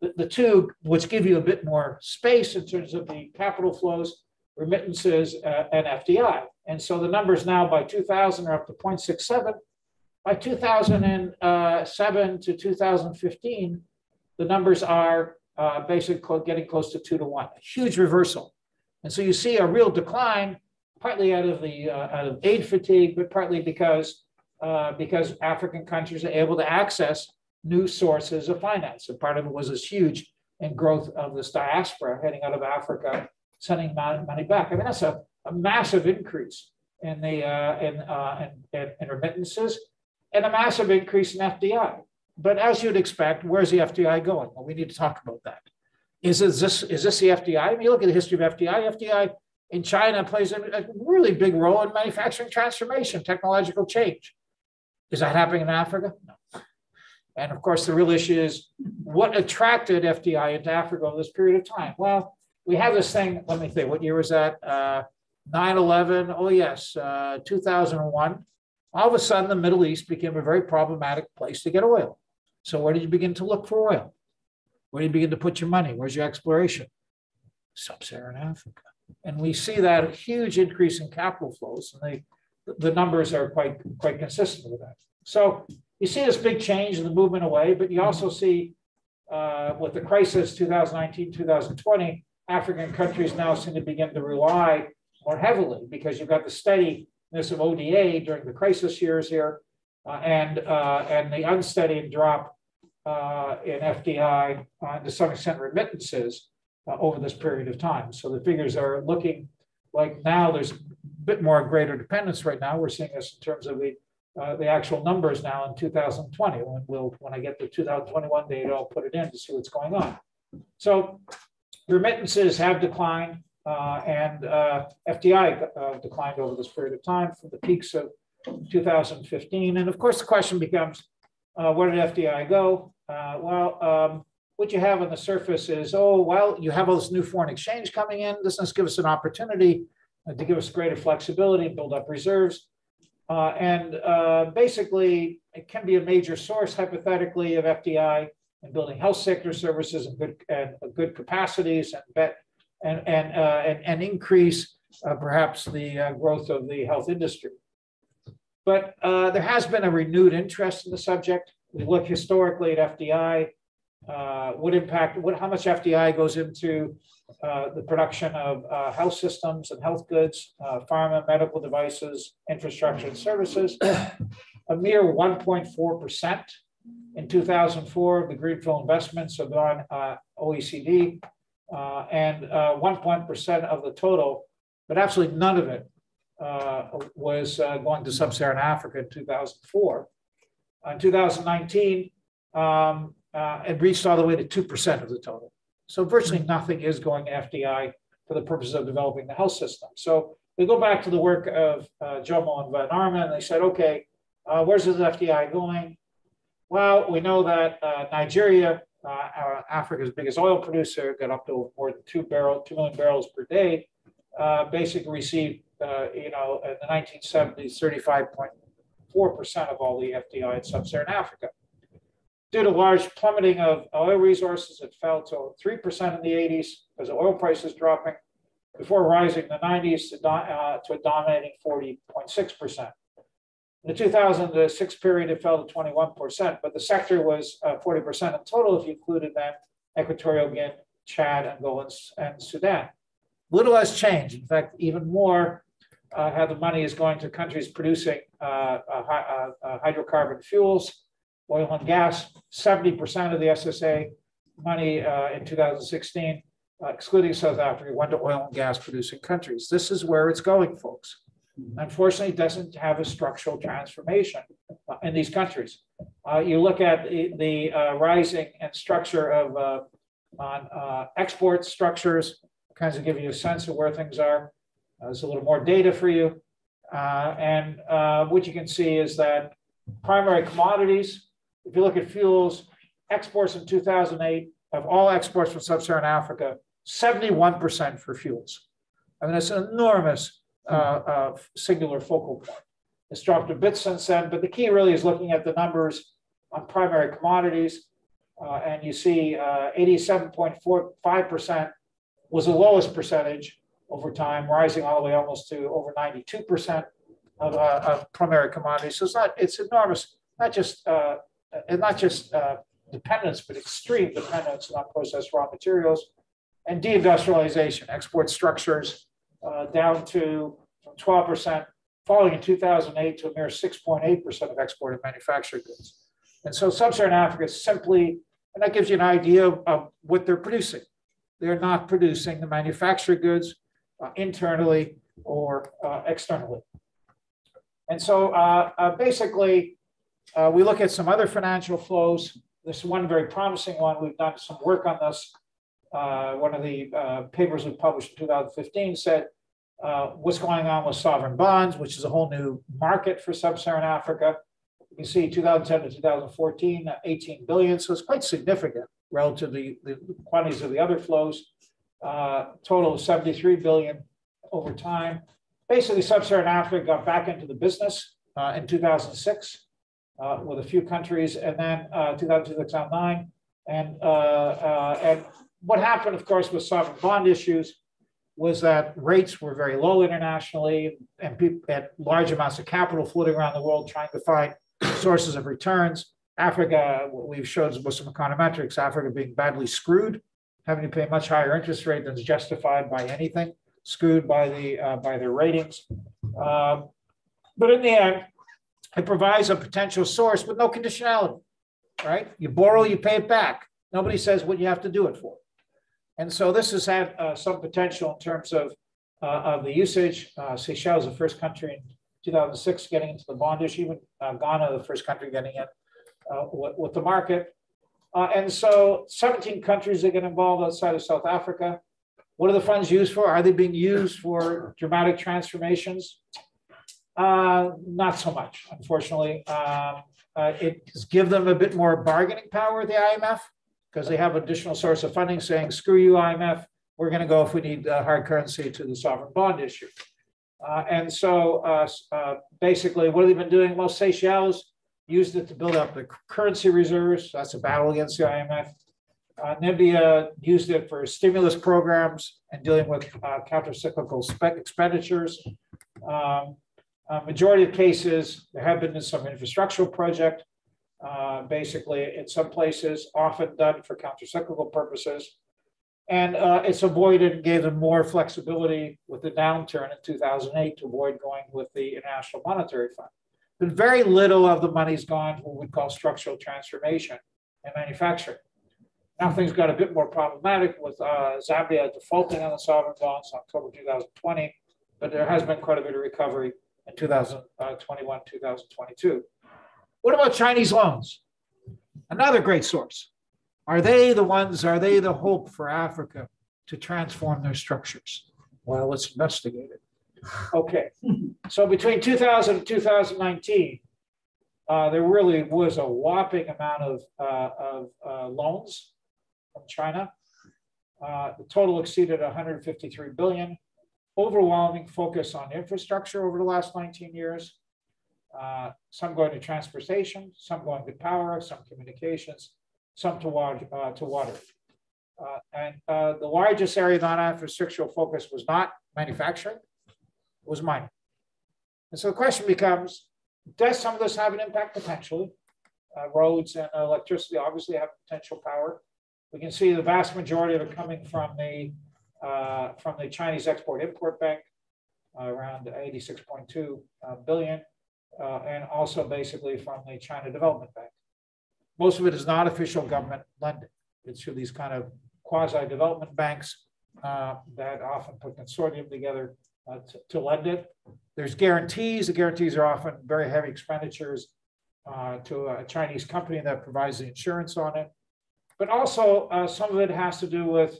the two, which give you a bit more space in terms of the capital flows. remittances and FDI. And so the numbers now by 2000 are up to 0.67. By 2007 to 2015, the numbers are basically getting close to 2 to 1, a huge reversal. And so you see a real decline, partly out of aid fatigue, but partly because African countries are able to access new sources of finance. And part of it was this huge and growth of this diaspora heading out of Africa, sending money back. I mean, that's a massive increase in the in remittances and a massive increase in FDI. But as you'd expect, where's the FDI going? Well, we need to talk about that. Is this the FDI? I mean, you look at the history of FDI. FDI in China plays a really big role in manufacturing transformation, technological change. Is that happening in Africa? No. And of course, the real issue is what attracted FDI into Africa over this period of time? Well, we have this thing, let me think, what year was that? 9/11, oh yes, 2001. All of a sudden, the Middle East became a very problematic place to get oil. So where did you begin to look for oil? Where do you begin to put your money? Where's your exploration? Sub-Saharan Africa. And we see that huge increase in capital flows, and the numbers are quite consistent with that. So you see this big change in the movement away, but you also see with the crisis 2019, 2020, African countries now seem to begin to rely more heavily because you've got the steadiness of ODA during the crisis years here and the unsteady drop in FDI, to some extent remittances over this period of time. So the figures are looking like now there's a bit more greater dependence right now. We're seeing this in terms of the actual numbers now in 2020. When I get the 2021 data, I'll put it in to see what's going on. So remittances have declined and FDI declined over this period of time from the peaks of 2015. And of course, the question becomes, where did FDI go? What you have on the surface is, oh, well, you have all this new foreign exchange coming in. This does give us an opportunity to give us greater flexibility, build up reserves. Basically, it can be a major source, hypothetically, of FDI in building health sector services and good capacities and increase perhaps the growth of the health industry. But there has been a renewed interest in the subject. We look historically at FDI, how much FDI goes into the production of health systems and health goods, pharma, medical devices, infrastructure and services. A mere 1.4% in 2004 of the greenfield investments of the OECD, and 1% of the total, but absolutely none of it was going to sub-Saharan Africa in 2004. In 2019, it reached all the way to 2% of the total. So virtually nothing is going to FDI for the purpose of developing the health system. So they go back to the work of Jomo and Van Arman, and they said, okay, where's this FDI going? Well, we know that Nigeria, Africa's biggest oil producer, got up to more than 2 million barrels per day, basically received, in the 1970s, 35.4% of all the FDI in sub-Saharan Africa. Due to large plummeting of oil resources, it fell to 3% in the 80s because of oil prices dropping, before rising in the 90s to a dominating 40.6%. In the 2006 period, it fell to 21%, but the sector was 40% in total if you included then Equatorial Guinea, Chad, Angola, and Sudan. Little has changed. In fact, even more, how the money is going to countries producing hydrocarbon fuels, oil and gas. 70% of the SSA money in 2016, excluding South Africa, went to oil and gas producing countries. This is where it's going, folks. Unfortunately, it doesn't have a structural transformation in these countries. You look at the rising and structure of export structures, kinds of give you a sense of where things are. There's a little more data for you. And what you can see is that primary commodities, if you look at fuels, exports in 2008, of all exports from sub-Saharan Africa, 71% for fuels. I mean, it's an enormous singular focal point. It's dropped a bit since then, but the key really is looking at the numbers on primary commodities. And you see 87.45% was the lowest percentage over time, rising all the way almost to over 92% of primary commodities. So it's enormous, not just dependence, but extreme dependence on processed raw materials, and deindustrialization, export structures down to from 12%, falling in 2008 to a mere 6.8% of exported manufactured goods. And so sub-Saharan Africa is simply, and that gives you an idea of what they're producing. They're not producing the manufactured goods internally or externally. And so basically, we look at some other financial flows. This one very promising one. We've done some work on this. One of the papers we published in 2015 said, what's going on with sovereign bonds, which is a whole new market for sub-Saharan Africa. You can see 2010 to 2014, 18 billion. So it's quite significant relative to the quantities of the other flows. Total of 73 billion over time. Basically, sub-Saharan Africa got back into the business in 2006 with a few countries, and then 2002, 2009. And what happened, of course, with sovereign bond issues was that rates were very low internationally, and people had large amounts of capital floating around the world trying to find sources of returns. Africa, what we've showed with some econometrics, Africa being badly screwed, having to pay much higher interest rate than is justified by anything, screwed by their ratings. But in the end, it provides a potential source with no conditionality, right? You borrow, you pay it back. Nobody says what you have to do it for. And so this has had some potential in terms of the usage. Seychelles, the first country in 2006 getting into the bond issue, even Ghana, the first country getting in with the market. And so 17 countries that get involved outside of South Africa. What are the funds used for? Are they being used for dramatic transformations? Not so much, unfortunately. It gives them a bit more bargaining power, the IMF, because they have additional source of funding saying, screw you, IMF, we're going to go if we need hard currency to the sovereign bond issue. And so basically, what have they been doing? Well, Seychelles used it to build up the currency reserves. That's a battle against the IMF. Namibia used it for stimulus programs and dealing with counter-cyclical expenditures. Majority of cases, there have been some infrastructural project, basically in some places, often done for counter-cyclical purposes. And it's avoided and gave them more flexibility with the downturn in 2008 to avoid going with the International Monetary Fund. But very little of the money's gone to what we call structural transformation and manufacturing. Now things got a bit more problematic with Zambia defaulting on the sovereign bonds in October 2020, but there has been quite a bit of recovery in 2021, 2022. What about Chinese loans? Another great source. Are they the hope for Africa to transform their structures? Well, let's investigate it. Okay, so between 2000 and 2019, there really was a whopping amount of loans from China. The total exceeded 153 billion. Overwhelming focus on infrastructure over the last 19 years. Some going to transportation, some going to power, some communications, some to water. And the largest area of non-infrastructural focus was not manufacturing, it was mining. And so the question becomes, does some of this have an impact? Potentially. Roads and electricity obviously have potential power. We can see the vast majority of it coming from the Chinese Export-Import Bank, around 86.2 billion, and also basically from the China Development Bank. Most of it is not official government lending. It's through these kind of quasi-development banks that often put consortium together to lend it. There's guarantees. The guarantees are often very heavy expenditures to a Chinese company that provides the insurance on it. But also some of it has to do with,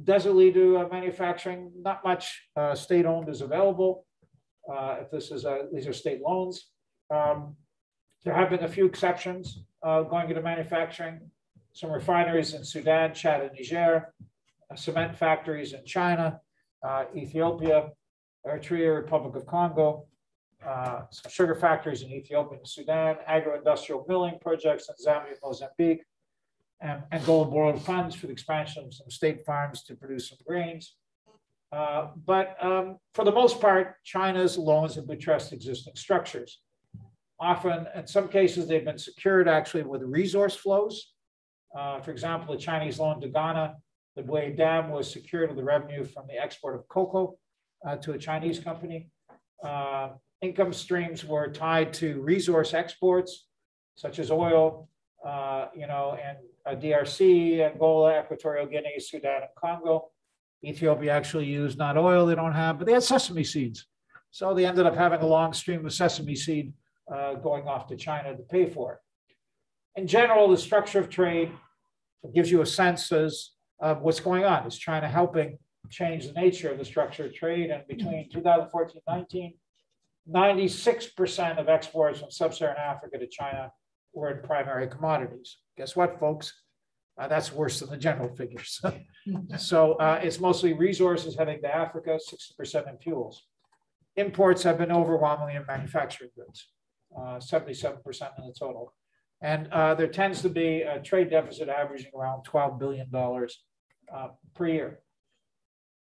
does it lead to manufacturing? Not much state-owned is available. If these are state loans. There have been a few exceptions going into manufacturing. Some refineries in Sudan, Chad, and Niger, cement factories in China, Ethiopia, Eritrea, Republic of Congo, some sugar factories in Ethiopia and Sudan, agro-industrial milling projects in Zambia, Mozambique, and gold borrowed funds for the expansion of some state farms to produce some grains. But for the most part, China's loans have buttressed existing structures. Often, in some cases, they've been secured actually with resource flows. For example, the Chinese loan to Ghana, the Bui Dam was secured with the revenue from the export of cocoa to a Chinese company. Income streams were tied to resource exports, such as oil, and DRC, Angola, Equatorial Guinea, Sudan, and Congo. Ethiopia actually used not oil they don't have, but they had sesame seeds. So they ended up having a long stream of sesame seed going off to China to pay for it. In general, the structure of trade gives you a sense of what's going on. Is China helping change the nature of the structure of trade? And between 2014-19, 96% of exports from sub-Saharan Africa to China were in primary commodities. Guess what, folks? That's worse than the general figures. So it's mostly resources heading to Africa, 60% in fuels. Imports have been overwhelmingly in manufacturing goods, 77% in the total. And there tends to be a trade deficit averaging around $12 billion per year.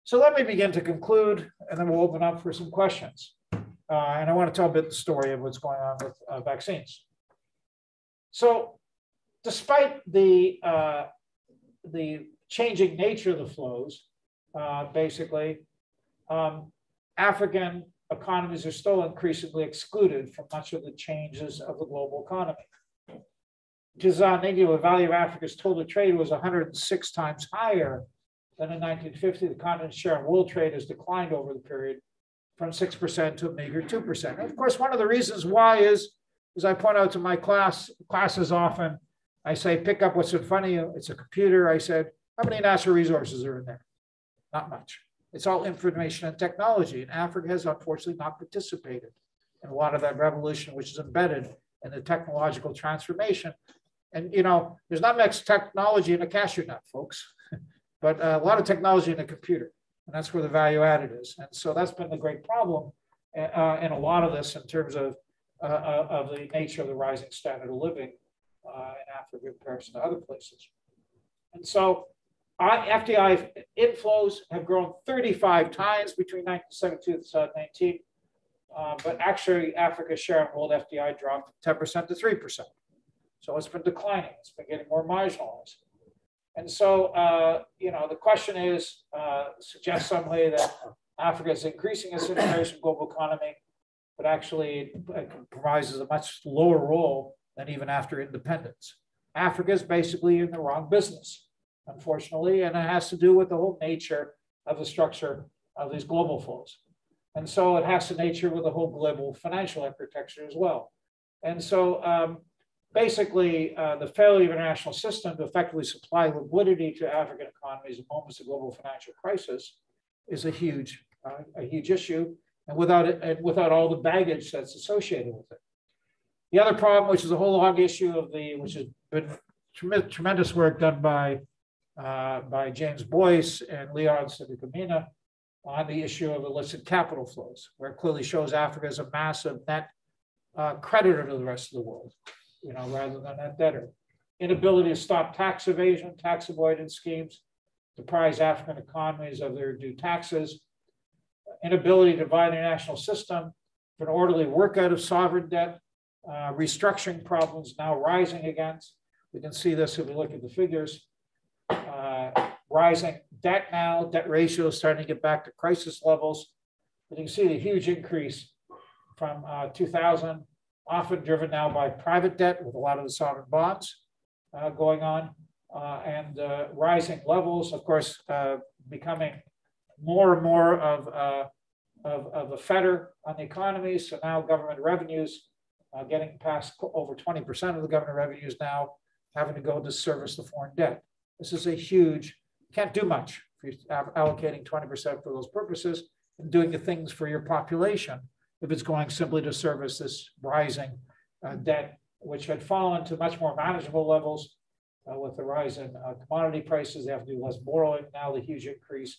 So let me begin to conclude, and then we'll open up for some questions. And I want to tell a bit the story of what's going on with vaccines. So despite the changing nature of the flows, African economies are still increasingly excluded from much of the changes of the global economy. The value of Africa's total trade was 106 times higher than in 1950. The continent's share in world trade has declined over the period from 6% to a meager 2%. And of course, one of the reasons why is, as I point out to my classes often, I say, pick up what's in front of you. It's a computer. I said, how many natural resources are in there? Not much. It's all information and technology. And Africa has unfortunately not participated in a lot of that revolution, which is embedded in the technological transformation. And, there's not much technology in a cashew nut, folks, but a lot of technology in a computer. And that's where the value added is. And so that's been the great problem in a lot of this in terms of the nature of the rising standard of living in Africa in comparison to other places. And so FDI inflows have grown 35 times between 1972 and 2019. But actually, Africa's share in world FDI dropped from 10% to 3%. So it's been declining. It's been getting more marginalized. And so, the question is, suggests some way that Africa is increasing its integration in the global economy, but actually it comprises a much lower role than even after independence. Africa is basically in the wrong business, unfortunately, and it has to do with the whole nature of the structure of these global flows. And so it has to nature with the whole global financial architecture as well. And so the failure of the international system to effectively supply liquidity to African economies in moments of global financial crisis is a huge issue, and without all the baggage that's associated with it. The other problem, which is a whole long issue which has been tremendous work done by James Boyce and Leon Sidikamina on the issue of illicit capital flows, where it clearly shows Africa as a massive net creditor to the rest of the world, rather than a debtor. Inability to stop tax evasion, tax avoidance schemes, deprives African economies of their due taxes, inability to divide the national system for an orderly workout of sovereign debt, restructuring problems now rising again. We can see this if we look at the figures. Rising debt now, debt ratio is starting to get back to crisis levels. But you can see the huge increase from 2000, often driven now by private debt with a lot of the sovereign bonds going on, and rising levels, of course, becoming more and more of a fetter on the economy. So now government revenues getting past over 20% of the government revenues now having to go to service the foreign debt. This is a huge, can't do much if you're allocating 20% for those purposes and doing the things for your population if it's going simply to service this rising debt, which had fallen to much more manageable levels with the rise in commodity prices. They have to do less borrowing. Now the huge increase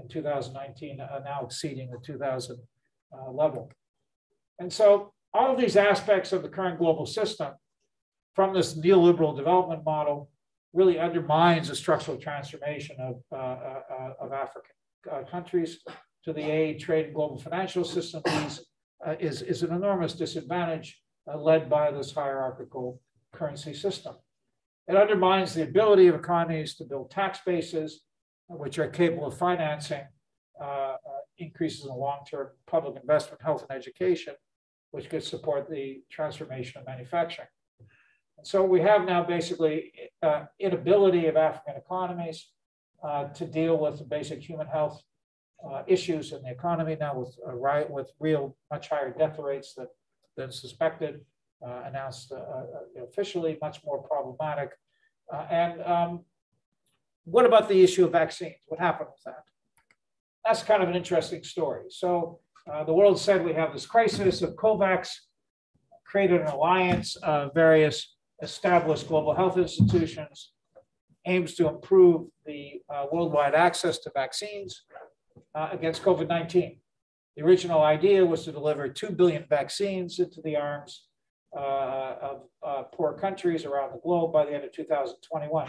in 2019, now exceeding the 2000 level. And so all of these aspects of the current global system from this neoliberal development model really undermines the structural transformation of Africa. countries to the aid, trade, and global financial system is an enormous disadvantage led by this hierarchical currency system. It undermines the ability of economies to build tax bases which are capable of financing increases in long-term public investment, health, and education, which could support the transformation of manufacturing. And so we have now basically inability of African economies to deal with the basic human health issues in the economy now with real much higher death rates than suspected, announced officially, much more problematic. What about the issue of vaccines? What happened with that? That's kind of an interesting story. So the world said we have this crisis of COVAX, created an alliance of various established global health institutions, aims to improve the worldwide access to vaccines against COVID-19. The original idea was to deliver 2 billion vaccines into the arms of poor countries around the globe by the end of 2021.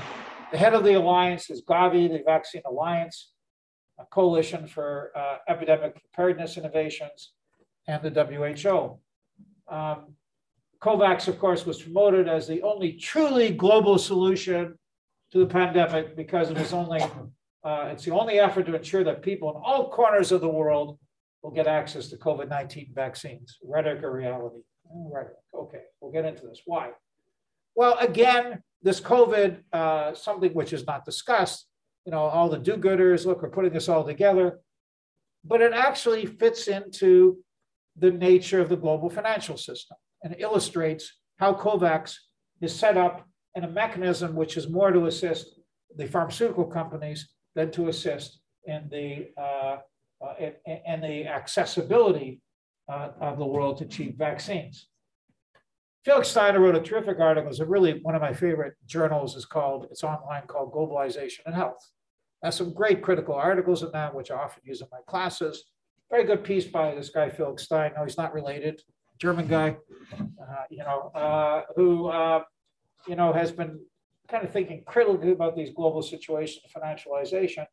The head of the alliance is Gavi, the Vaccine Alliance, a coalition for epidemic preparedness innovations, and the WHO. COVAX, of course, was promoted as the only truly global solution to the pandemic because it is it's the only effort to ensure that people in all corners of the world will get access to COVID-19 vaccines. Rhetoric or reality? Rhetoric. Okay, we'll get into this. Why? Well, again, this COVID, something which is not discussed, all the do-gooders, look, we're putting this all together, but it actually fits into the nature of the global financial system and illustrates how COVAX is set up in a mechanism which is more to assist the pharmaceutical companies than to assist in the accessibility of the world to cheap vaccines. Felix Stein wrote a terrific article. It's really one of my favorite journals. It's online, called Globalization and Health. There's some great critical articles in that, which I often use in my classes. Very good piece by this guy, Felix Stein. No, he's not related. German guy, who has been kind of thinking critically about these global situations of financialization.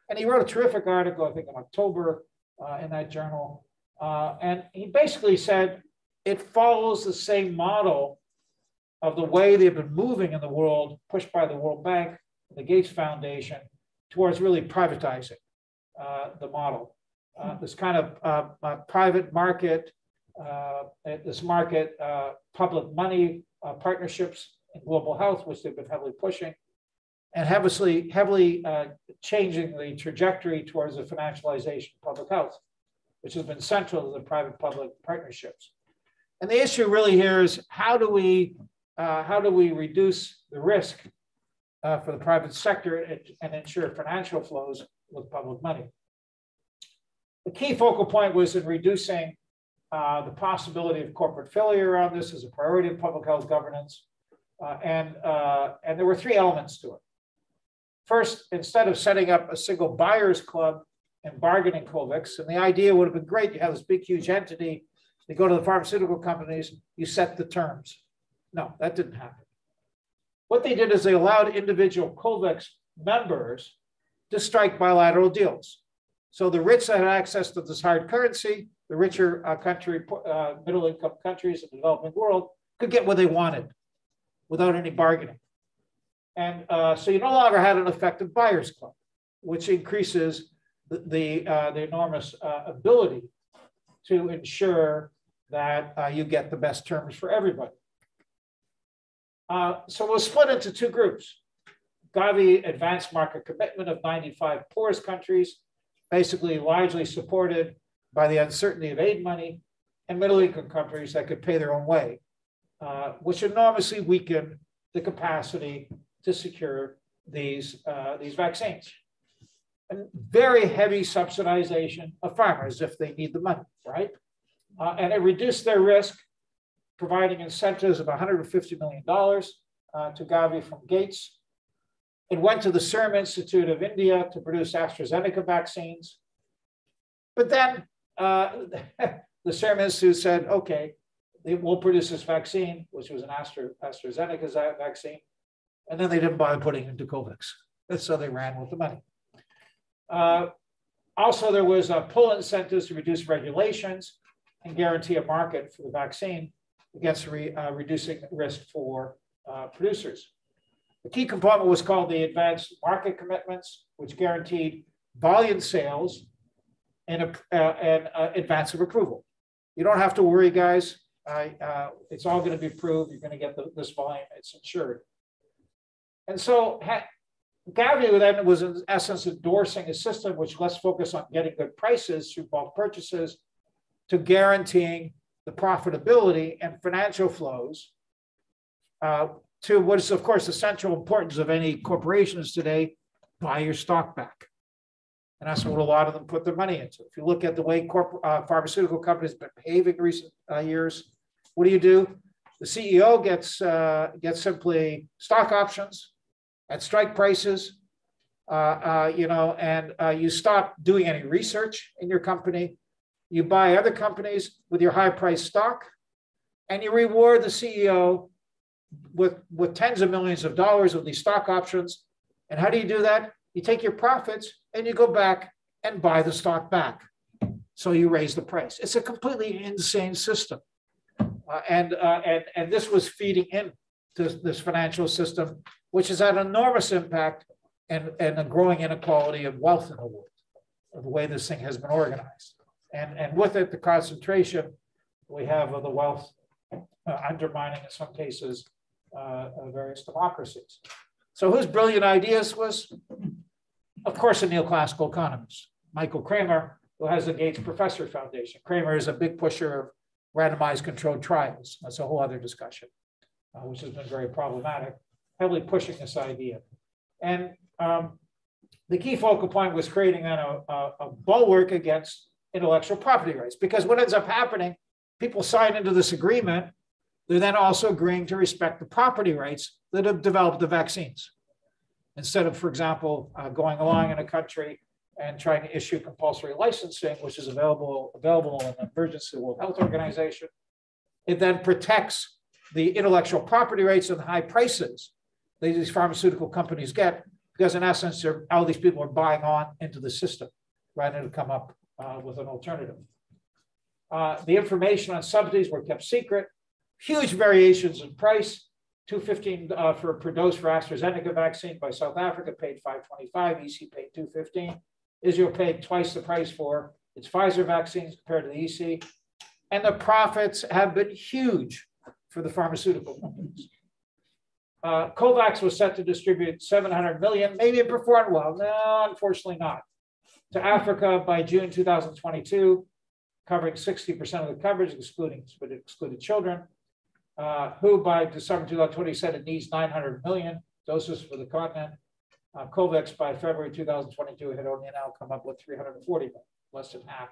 And he wrote a terrific article, I think in October, in that journal. And he basically said it follows the same model of the way they've been moving in the world, pushed by the World Bank, the Gates Foundation, towards really privatizing the model. This kind of private market, public money partnerships in global health, which they've been heavily pushing, and heavily changing the trajectory towards the financialization of public health, which has been central to the private-public partnerships. And the issue really here is how do we reduce the risk for the private sector and ensure financial flows with public money? The key focal point was in reducing the possibility of corporate failure around this as a priority of public health governance. And there were three elements to it. First, instead of setting up a single buyers club and bargaining COVAX, and the idea would have been great, you have this big, huge entity, they go to the pharmaceutical companies, you set the terms. No, that didn't happen. What they did is they allowed individual COVAX members to strike bilateral deals. So the rich that had access to this hard currency, the richer middle-income countries in the developing world could get what they wanted without any bargaining. And so you no longer had an effective buyers club, which increases the enormous ability to ensure that you get the best terms for everybody. So we'll split into two groups. Gavi advanced market commitment of 95 poorest countries, basically largely supported by the uncertainty of aid money, and middle-income countries that could pay their own way, which enormously weakened the capacity to secure these vaccines. And very heavy subsidization of farmers if they need the money, right? And it reduced their risk, providing incentives of $150 million to Gavi from Gates. It went to the Serum Institute of India to produce AstraZeneca vaccines. But then the Serum Institute said, okay, we'll produce this vaccine, which was an AstraZeneca vaccine. And then they didn't bother putting it into COVAX. And so they ran with the money. Also, there was pull incentives to reduce regulations and guarantee a market for the vaccine against reducing risk for producers. The key component was called the advanced market commitments, which guaranteed volume sales and advance of approval. You don't have to worry, guys. It's all going to be approved. You're going to get this volume. It's insured. And so Gavi then was in essence endorsing a system which less focused on getting good prices through bulk purchases to guaranteeing the profitability and financial flows to what is, of course, the central importance of any corporations today: buy your stock back. And that's what a lot of them put their money into. If you look at the way pharmaceutical companies have been behaving in recent years, what do? The CEO gets simply stock options at strike prices, and you stop doing any research in your company. You buy other companies with your high-priced stock, and you reward the CEO with tens of millions of dollars of these stock options. And how do you do that? You take your profits and you go back and buy the stock back. So you raise the price. It's a completely insane system. And this was feeding into this financial system, which has had enormous impact and a growing inequality of wealth in the world, of the way this thing has been organized. And with it, the concentration we have of the wealth undermining, in some cases, various democracies. So whose brilliant ideas was, of course, a neoclassical economist, Michael Kramer, who has the Gates Professor Foundation. Kramer is a big pusher of randomized controlled trials. That's a whole other discussion, which has been very problematic, heavily pushing this idea. And the key focal point was creating then a bulwark against intellectual property rights, because what ends up happening, people sign into this agreement, they're then also agreeing to respect the property rights that have developed the vaccines. Instead of, for example, going along in a country and trying to issue compulsory licensing, which is available in the Emergency World Health Organization, it then protects the intellectual property rights and the high prices that these pharmaceutical companies get, because in essence, all these people are buying on into the system rather than come up with an alternative. The information on subsidies were kept secret. Huge variations in price. $2.15 per dose for AstraZeneca vaccine by South Africa, paid $5.25. EC paid $2.15. Israel paid twice the price for its Pfizer vaccines compared to the EC. And the profits have been huge for the pharmaceutical companies. COVAX was set to distribute 700 million. Maybe it performed well. No, unfortunately not. To Africa by June 2022, covering 60% of the coverage, excluded children, who by December 2020 said it needs 900 million doses for the continent. COVAX by February 2022 had only now come up with 340 million, less than half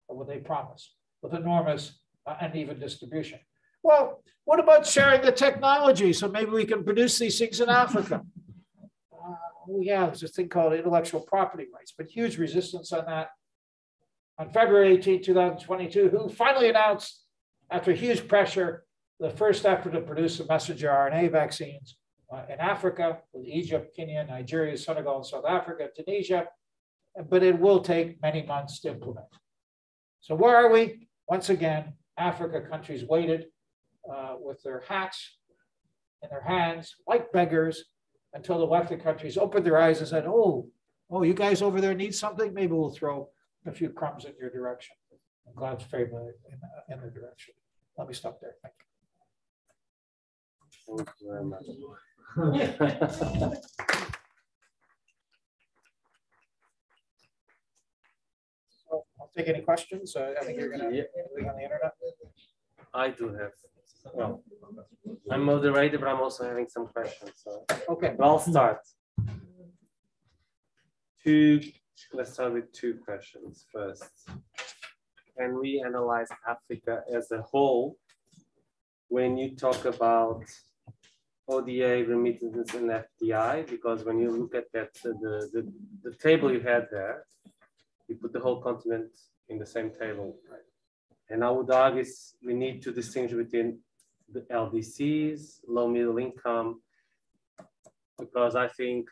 of what they promised, with enormous uneven distribution. Well, what about sharing the technology? So maybe we can produce these things in Africa. Yeah, there's a thing called intellectual property rights, but huge resistance on that. On February 18, 2022, who finally announced, after huge pressure, the first effort to produce the messenger RNA vaccines in Africa, with Egypt, Kenya, Nigeria, Senegal, and South Africa, Tunisia, but it will take many months to implement. So where are we? Once again, Africa countries waited with their hats in their hands, like beggars, until the Western countries opened their eyes and said, oh, you guys over there need something? Maybe we'll throw a few crumbs in your direction. I'm glad to favor in their direction. Let me stop there. Thank you.
Thank you very much.
So I'll take any questions. I think you're going to be on the internet.
I do have. Well, I'm moderator, but I'm also having some questions. So.
Okay.
Well, I'll start. Let's start with two questions first. Can we analyze Africa as a whole when you talk about ODA, remittances, and FDI? Because when you look at that, the table you had there, you put the whole continent in the same table. Right? And I would argue we need to distinguish between the LDCs, low middle income, because I think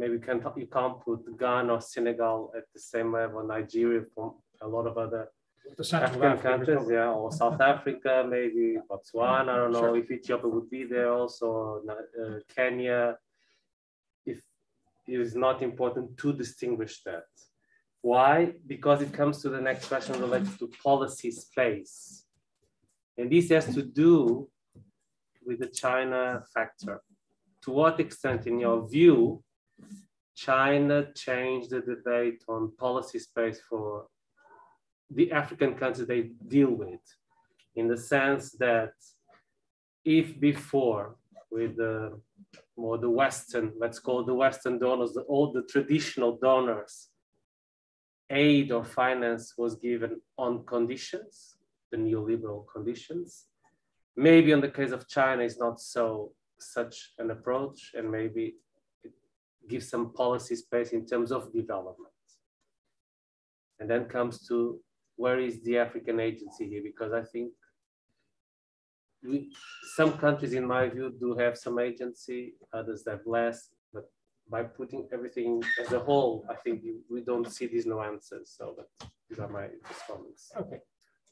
maybe you can't put Ghana or Senegal at the same level, Nigeria from a lot of other African countries, yeah, or South Africa, maybe Botswana, I don't know if Ethiopia would be there also, Kenya. If it is not important to distinguish that. Why? Because it comes to the next question related to policy space. And this has to do with the China factor. To what extent, in your view, China changed the debate on policy space for the African countries they deal with, in the sense that if before with the more the Western, let's call the Western donors, all the traditional donors, aid or finance was given on conditions, the neoliberal conditions. Maybe in the case of China, it's not such an approach, and maybe it gives some policy space in terms of development. And then comes to where is the African agency here? Because I think some countries, in my view, do have some agency, others have less, but by putting everything as a whole, I think we don't see these nuances. So these are my comments.
Okay,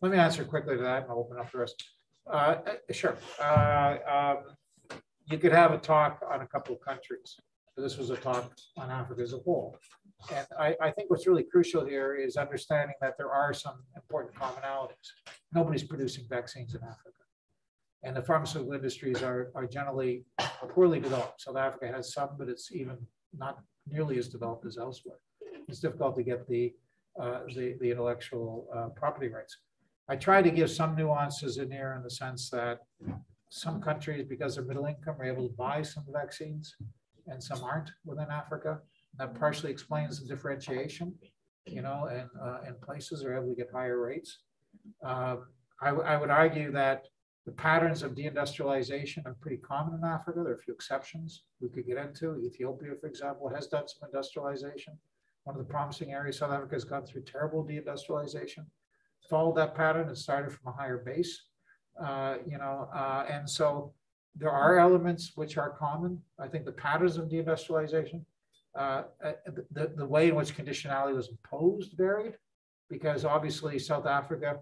let me answer quickly to that and I'll open up the rest. Sure. You could have a talk on a couple of countries. This was a talk on Africa as a whole. And I think what's really crucial here is understanding that there are some important commonalities. Nobody's producing vaccines in Africa. And the pharmaceutical industries are generally poorly developed. South Africa has some, but it's even not nearly as developed as elsewhere. It's difficult to get the intellectual property rights. I try to give some nuances in there in the sense that some countries, because they're middle income, are able to buy some vaccines and some aren't within Africa. That partially explains the differentiation, you know, and places are able to get higher rates. I would argue that the patterns of deindustrialization are pretty common in Africa. There are a few exceptions we could get into. Ethiopia, for example, has done some industrialization. One of the promising areas, South Africa has gone through terrible deindustrialization. Followed that pattern and started from a higher base, and so there are elements which are common. I think the patterns of deindustrialization, the way in which conditionality was imposed varied, because obviously South Africa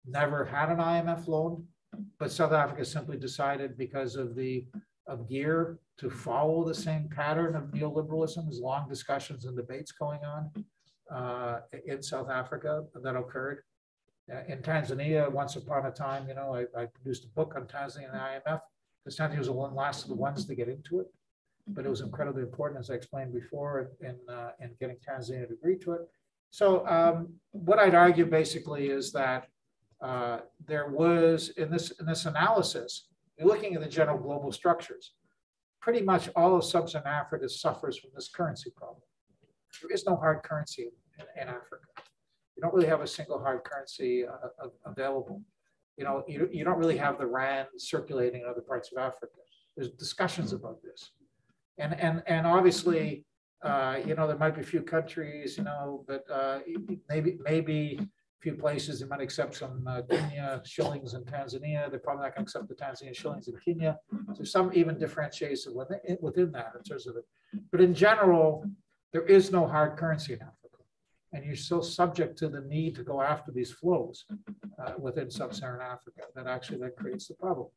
never had an IMF loan, but South Africa simply decided because of gear to follow the same pattern of neoliberalism. There's long discussions and debates going on in South Africa that occurred. In Tanzania, once upon a time, you know, I produced a book on Tanzania and the IMF, because Tanzania was the last of the ones to get into it. But it was incredibly important, as I explained before, in getting Tanzania to agree to it. So what I'd argue basically is that there was, in this analysis, you're looking at the general global structures. Pretty much all of sub-Saharan Africa suffers from this currency problem. There is no hard currency in Africa. You don't really have a single hard currency available. You know, you don't really have the rand circulating in other parts of Africa. There's discussions about this, and obviously, you know, there might be a few countries, you know, but maybe a few places that might accept some Kenya shillings in Tanzania. They're probably not going to accept the Tanzania shillings in Kenya. So there's some even differentiation within that in terms of it. But in general, there is no hard currency in Africa. And you're still subject to the need to go after these flows within sub-Saharan Africa. That creates the problem.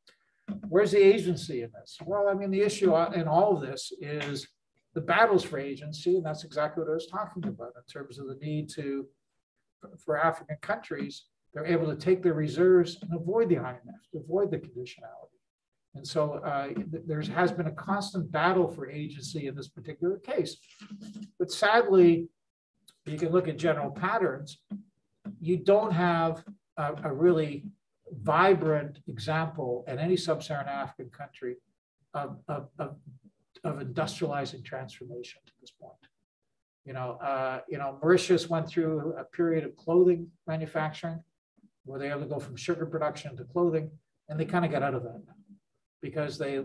Where's the agency in this? Well, I mean, the issue in all of this is the battles for agency, and that's exactly what I was talking about in terms of the need for African countries. They're able to take their reserves and avoid the IMF, to avoid the conditionality. And so there has been a constant battle for agency in this particular case. But sadly, you can look at general patterns. You don't have a really vibrant example in any sub-Saharan African country of industrializing transformation to this point. You know, Mauritius went through a period of clothing manufacturing where they had to go from sugar production to clothing, and they kind of got out of that because they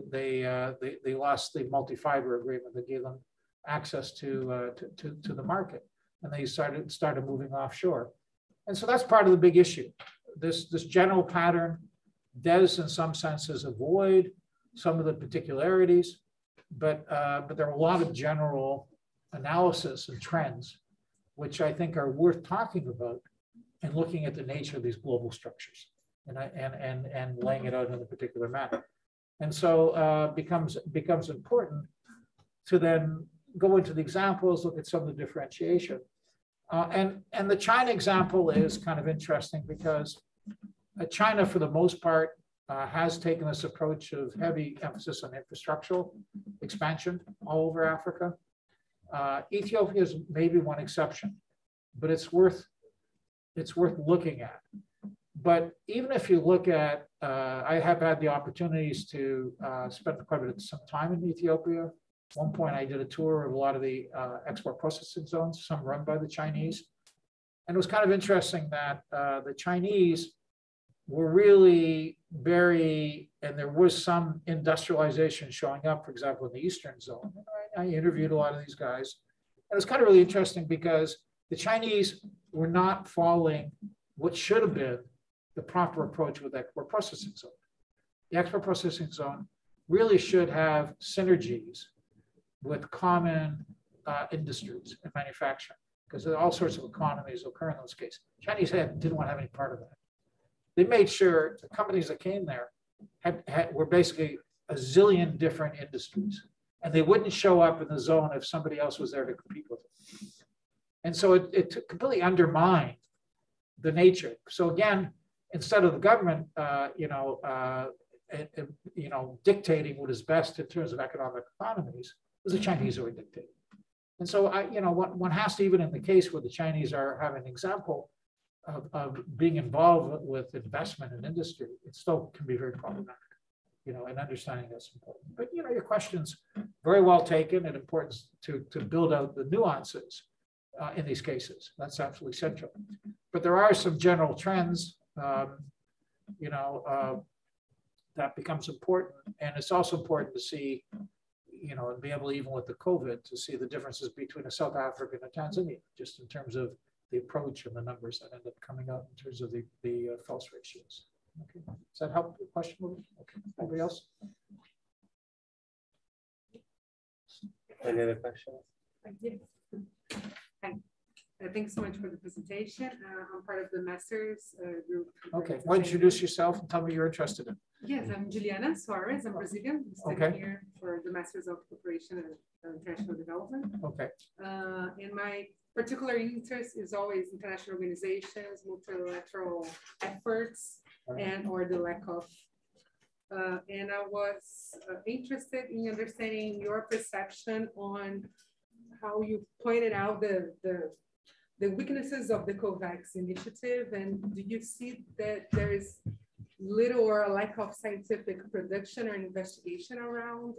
lost the multi-fiber agreement that gave them access to the market. And they started moving offshore. And so that's part of the big issue. This general pattern does in some senses avoid some of the particularities, but there are a lot of general analysis and trends, which I think are worth talking about and looking at the nature of these global structures and laying it out in a particular manner. And so becomes important to then go into the examples, look at some of the differentiation. And the China example is kind of interesting because China, for the most part, has taken this approach of heavy emphasis on infrastructural expansion all over Africa. Ethiopia is maybe one exception, but it's worth looking at. But even if you look at, I have had the opportunities to spend quite a bit of some time in Ethiopia. At one point, I did a tour of a lot of the export processing zones, some run by the Chinese. And it was kind of interesting that the Chinese were really and there was some industrialization showing up, for example, in the Eastern zone. I interviewed a lot of these guys. And it was kind of really interesting because the Chinese were not following what should have been the proper approach with export processing zone. The export processing zone really should have synergies with common industries and manufacturing, because there are all sorts of economies occur in those cases. Chinese didn't want to have any part of that. They made sure the companies that came there were basically a zillion different industries, and they wouldn't show up in the zone if somebody else was there to compete with them. And so it completely undermined the nature. So again, instead of the government, dictating what is best in terms of economic economies, it was the Chinese who were dictating. And so one has to, even in the case where the Chinese are having an example of being involved with investment in industry, it still can be very problematic, and understanding that's important. But your question's very well taken, and important to build out the nuances in these cases. That's absolutely central. But there are some general trends, that becomes important, and it's also important to see, and be able, even with the COVID, to see the differences between a South Africa and a Tanzania, just in terms of the approach and the numbers that end up coming out in terms of the false ratios. Okay, does that help the question? Okay, anybody else?
Any other questions?
Yes. Hi. Thanks so much for the presentation. I'm part of the master's group.
Okay, why don't you introduce yourself and tell me you're interested in?
Yes, I'm Juliana Suarez. I'm Brazilian. I'm studying here for the Masters of Cooperation and International Development.
Okay.
And my particular interest is always international organizations, multilateral efforts, or the lack of. And I was interested in understanding your perception on how you pointed out the weaknesses of the COVAX initiative, and do you see that there is little or a lack of scientific production or investigation around,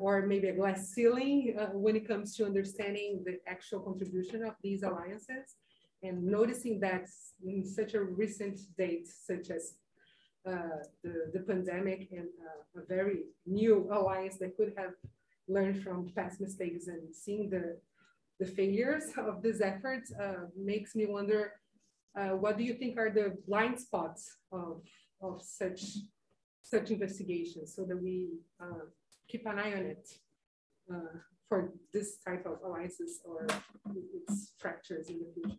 or maybe a glass ceiling when it comes to understanding the actual contribution of these alliances, and noticing that in such a recent date, such as the pandemic, and a very new alliance that could have learned from past mistakes, and seeing the failures of these efforts makes me wonder, what do you think are the blind spots of such investigations, so that we keep an eye on it for this type of alliances or its fractures in the future?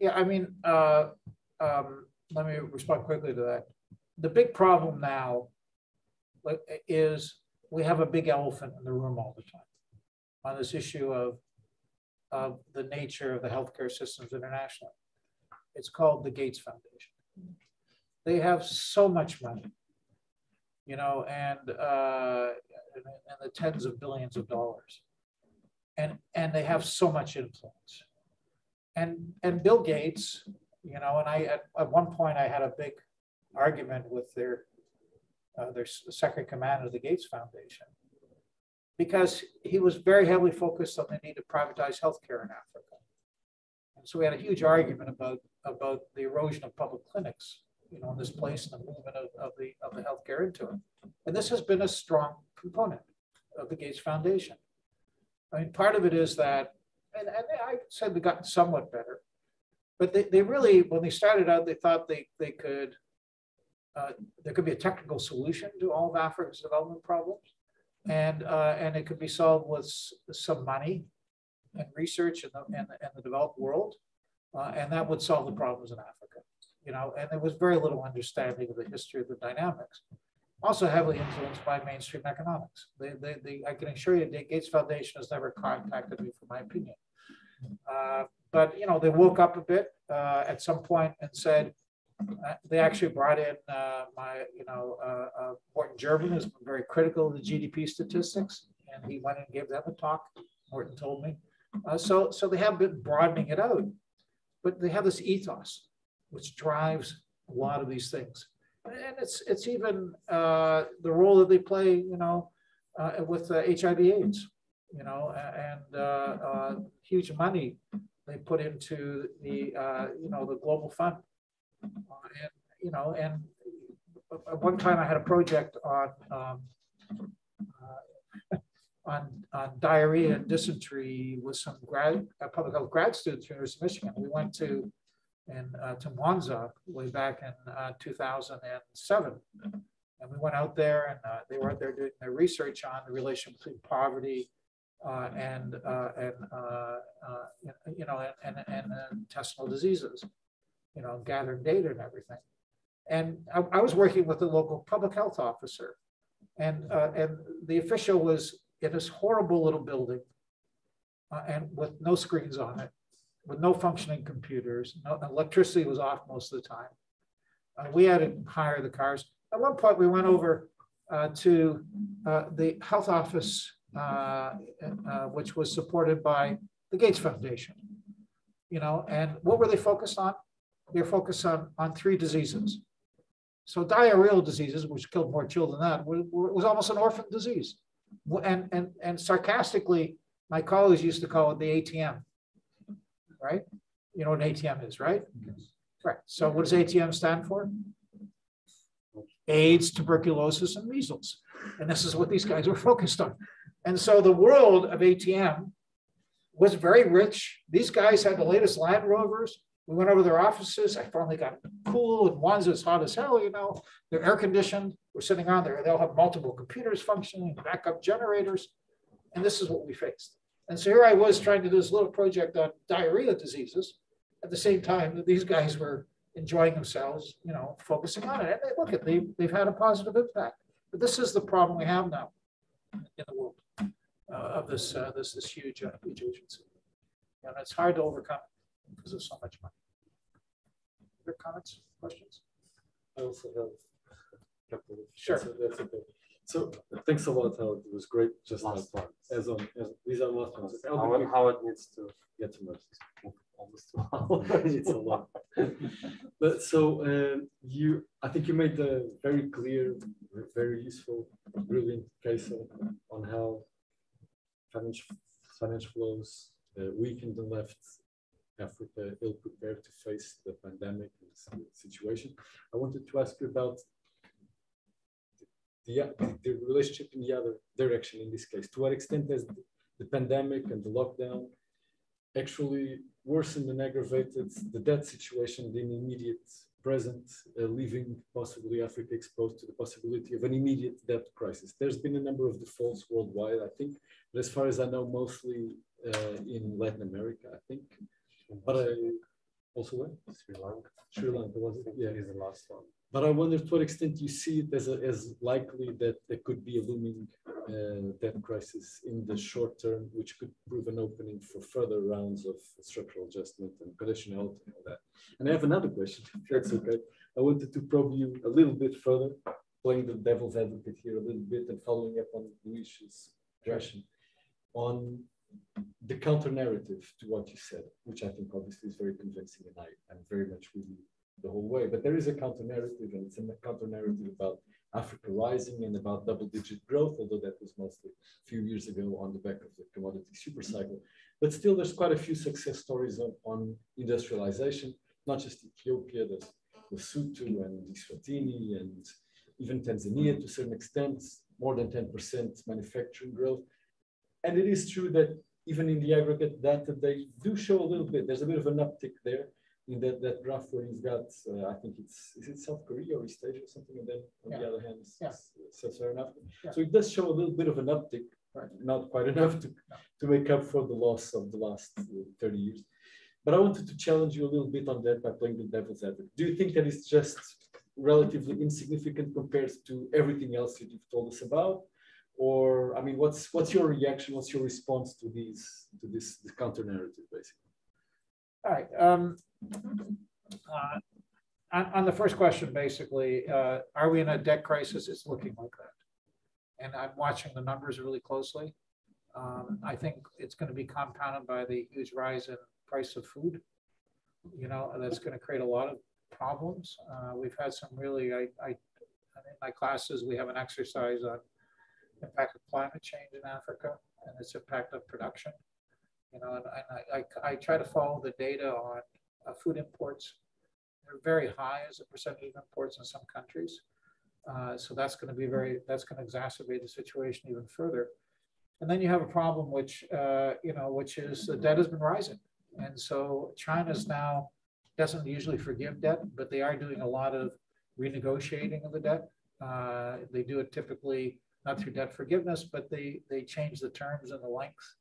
Yeah, I mean, let me respond quickly to that. The big problem now is we have a big elephant in the room all the time on this issue of the nature of the healthcare systems internationally. It's called the Gates Foundation. They have so much money, and the tens of billions of dollars, and they have so much influence. And Bill Gates, and I at one point I had a big argument with their second commander of the Gates Foundation, because he was very heavily focused on the need to privatize healthcare in Africa. And so we had a huge argument about the erosion of public clinics, in this place, and the movement of the healthcare into it. And this has been a strong component of the Gates Foundation. I mean, part of it is that, and I said they've gotten somewhat better, but they really, when they started out, they thought they could, there could be a technical solution to all of Africa's development problems. and it could be solved with some money and research in the developed world, and that would solve the problems in Africa. You know, and there was very little understanding of the history of the dynamics. Also heavily influenced by mainstream economics. I can assure you, the Gates Foundation has never contacted me for my opinion. But you know, they woke up a bit at some point and said, they actually brought in Morton German, who's been very critical of the GDP statistics, and he went and gave them a talk. Morton told me. So they have been broadening it out, but they have this ethos, which drives a lot of these things. And it's even the role that they play, you know, with HIV/AIDS, you know, and huge money they put into the the Global Fund, and you know, and at one time I had a project on diarrhea and dysentery with some public health grad students from the University of Michigan. We went to Mwanza way back in 2007. And we went out there and they were out there doing their research on the relation between poverty and intestinal diseases, you know, gathering data and everything. And I was working with the local public health officer, and the official was in this horrible little building and with no screens on it, with no functioning computers. No, electricity was off most of the time. We had to hire the cars. At one point, we went over to the health office, which was supported by the Gates Foundation. You know, and what were they focused on? They were focused on 3 diseases. So diarrheal diseases, which killed more children than that, was almost an orphan disease. And sarcastically, my colleagues used to call it the ATM. Right? You know what an ATM is, right? Yes. Right. So what does ATM stand for? AIDS, tuberculosis, and measles. And this is what these guys were focused on. And so the world of ATM was very rich. These guys had the latest Land Rovers. We went over their offices. I finally got cool, and one's as hot as hell, you know. They're air conditioned. We're sitting on there. They'll have multiple computers functioning, backup generators. And this is what we faced. And so here I was trying to do this little project on diarrhea diseases at the same time that these guys were enjoying themselves, you know, focusing on it. And look, they've had a positive impact. But this is the problem we have now in the world of this huge agency. And it's hard to overcome because there's so much money. Other comments, questions?
I also have a couple of.
Sure.
That's okay. So thanks a lot, Howard. It was great. Just last one. As these are last ones.
Howard needs to
get to know. Almost 2 hours. It's a lot. But so I think you made a very clear, very useful, brilliant case on how financial flows weakened and left Africa ill prepared to face the pandemic and the situation. I wanted to ask you about the relationship in the other direction in this case. To what extent has the pandemic and the lockdown actually worsened and aggravated the debt situation in the immediate present, leaving possibly Africa exposed to the possibility of an immediate debt crisis? There's been a number of defaults worldwide, I think, but as far as I know, mostly in Latin America, I think. But also where?
Sri Lanka.
Sri Lanka, was it? Yeah,
is the last one.
But I wonder to what extent you see it as likely that there could be a looming debt crisis in the short term, which could prove an opening for further rounds of structural adjustment and conditionality and all that. And I have another question, if that's okay. I wanted to probe you a little bit further, playing the devil's advocate here a little bit and following up on Luis's question on the counter narrative to what you said, which I think obviously is very convincing, and I'm very much with you the whole way. But there is a counter narrative, and it's a counter narrative about Africa rising and about double-digit growth, although that was mostly a few years ago on the back of the commodity supercycle. But still, there's quite a few success stories on industrialization, not just Ethiopia, there's Lesotho and Eswatini and even Tanzania to a certain extent, more than 10% manufacturing growth. And it is true that even in the aggregate data, they do show a little bit, there's a bit of an uptick there, in that graph where he's got, I think is it South Korea or East Asia or something, and then on the other hand, Sub-Saharan Africa.
Yeah.
So it does show a little bit of an uptick, right? Not quite enough to make up for the loss of the last 30 years. But I wanted to challenge you a little bit on that by playing the devil's advocate. Do you think that it's just relatively insignificant compared to everything else that you've told us about? Or, I mean, what's your reaction? What's your response to this counter narrative, basically?
All right. On the first question, basically, are we in a debt crisis? It's looking like that. And I'm watching the numbers really closely. I think it's going to be compounded by the huge rise in price of food. You know, that's going to create a lot of problems. We've had some really, in my classes, we have an exercise on impact of climate change in Africa and its impact of production. You know, and I try to follow the data on food imports. They're very high as a percentage of imports in some countries. So that's going to that's going to exacerbate the situation even further. And then you have a problem which, which is the debt has been rising. And so China's now doesn't usually forgive debt, but they are doing a lot of renegotiating of the debt. They do it typically not through debt forgiveness, but they change the terms and the length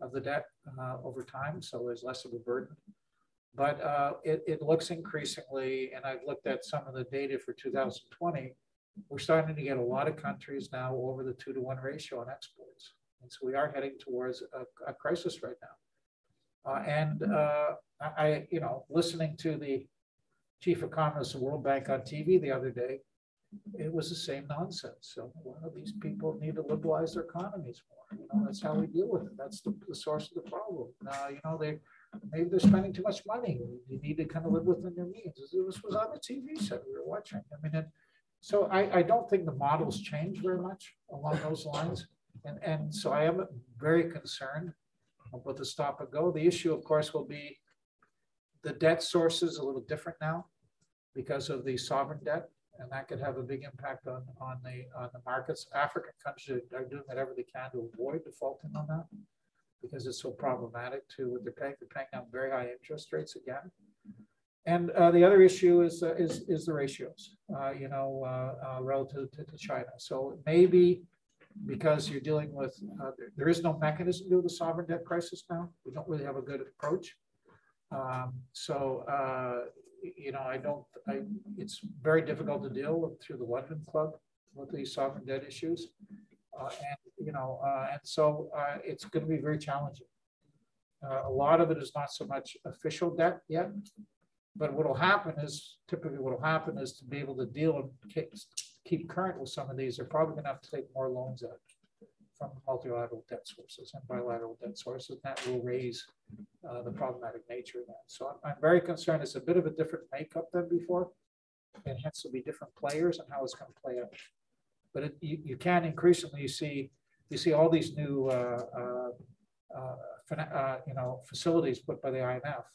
of the debt over time, so there's less of a burden. But it looks increasingly, and I've looked at some of the data for 2020, we're starting to get a lot of countries now over the 2-to-1 ratio on exports. And so we are heading towards a crisis right now. Listening to the chief economist of the World Bank on TV the other day, it was the same nonsense. So these people need to liberalize their economies more. You know, that's how we deal with it. That's the source of the problem. Maybe they're spending too much money. You need to kind of live within their means. This was on the TV set we were watching. I mean, so I don't think the models change very much along those lines. And so I am very concerned about the stop and go. The issue, of course, will be the debt sources a little different now because of the sovereign debt, and that could have a big impact on the markets. African countries are doing whatever they can to avoid defaulting on that because it's so problematic to what they're paying. They're paying down very high interest rates again. And the other issue is the ratios, relative to China. So maybe because you're dealing with, there is no mechanism to do with the sovereign debt crisis now. We don't really have a good approach. It's very difficult to deal with through the London Club with these sovereign debt issues. So it's going to be very challenging. A lot of it is not so much official debt yet, but what will happen is, typically what will happen is to be able to deal and keep current with some of these, they're probably going to have to take more loans out from multilateral debt sources and bilateral debt sources. That will raise the problematic nature of that. So I'm very concerned. It's a bit of a different makeup than before, and hence there'll be different players and how it's going to play out. But you can increasingly see all these new facilities put by the IMF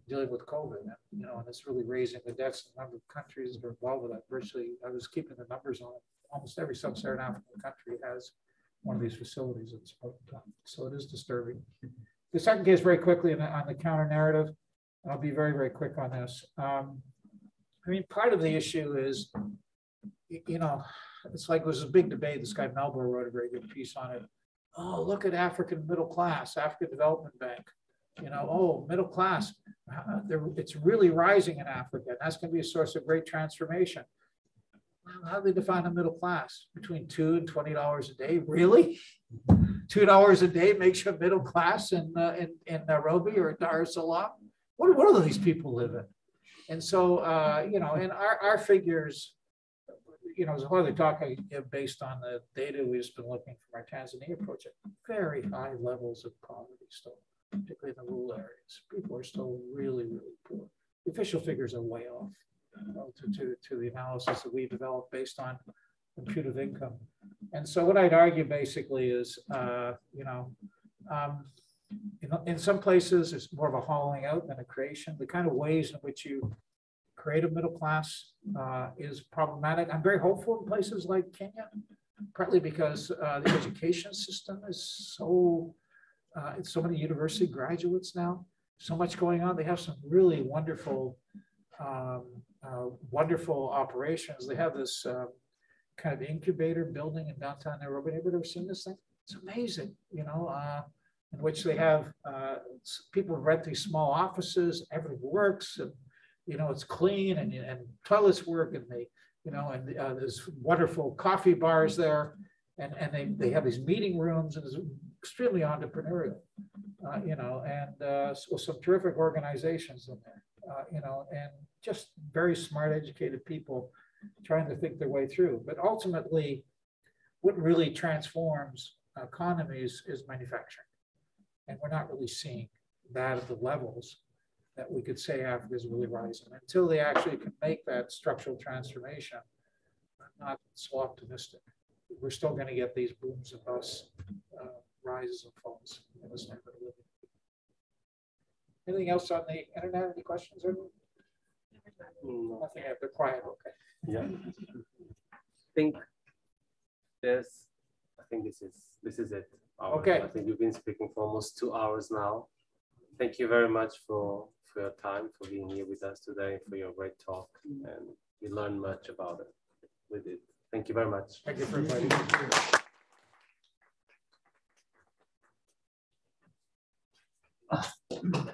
dealing with COVID, and it's really raising the debts. The number of countries that are involved with that. Virtually, I was keeping the numbers on it. Almost every sub-Saharan African country has one of these facilities at this point in time. So it is disturbing. The second case, very quickly on the counter narrative, I'll be very, very quick on this. Part of the issue is, it's like there's a big debate. This guy Melbourne wrote a very good piece on it. Oh, look at African middle class, African Development Bank. Middle class, it's really rising in Africa. And that's going to be a source of great transformation. Well, how do they define a middle class? Between $2 and $20 a day? Really? $2 a day makes you a middle class in Nairobi or Dar es Salaam? What do these people live in? And so, and our figures, there's a lot of talk based on the data we've just been looking from our Tanzania project. Very high levels of poverty still, particularly in the rural areas. People are still really, really poor. The official figures are way off to the analysis that we developed based on imputed income. And so what I'd argue basically is, in some places, it's more of a hollowing out than a creation. The kind of ways in which you create a middle class is problematic. I'm very hopeful in places like Kenya, partly because the education system is so many university graduates now. so much going on. They have some really wonderful, wonderful operations. They have this kind of incubator building in downtown Nairobi. Anybody ever seen this thing? It's amazing, you know, in which they have people rent these small offices, everything works, and, you know, it's clean, and toilets work, and they, you know, and there's wonderful coffee bars there, and they have these meeting rooms, and it's extremely entrepreneurial, you know, and so some terrific organizations in there, you know, and just very smart, educated people trying to think their way through. But ultimately, what really transforms economies is manufacturing. And we're not really seeing that at the levels that we could say Africa is really rising. Until they actually can make that structural transformation, I'm not so optimistic. We're still going to get these booms and busts, rises and falls in the standard of living. Anything else on the internet? Any questions? Nothing. They're quiet. Okay.
Yeah. I think this is it.
Okay.
I think you've been speaking for almost 2 hours now. Thank you very much for your time, for being here with us today, for your great talk, and we learned much about it with it. Thank you very much.
Thank you for inviting me.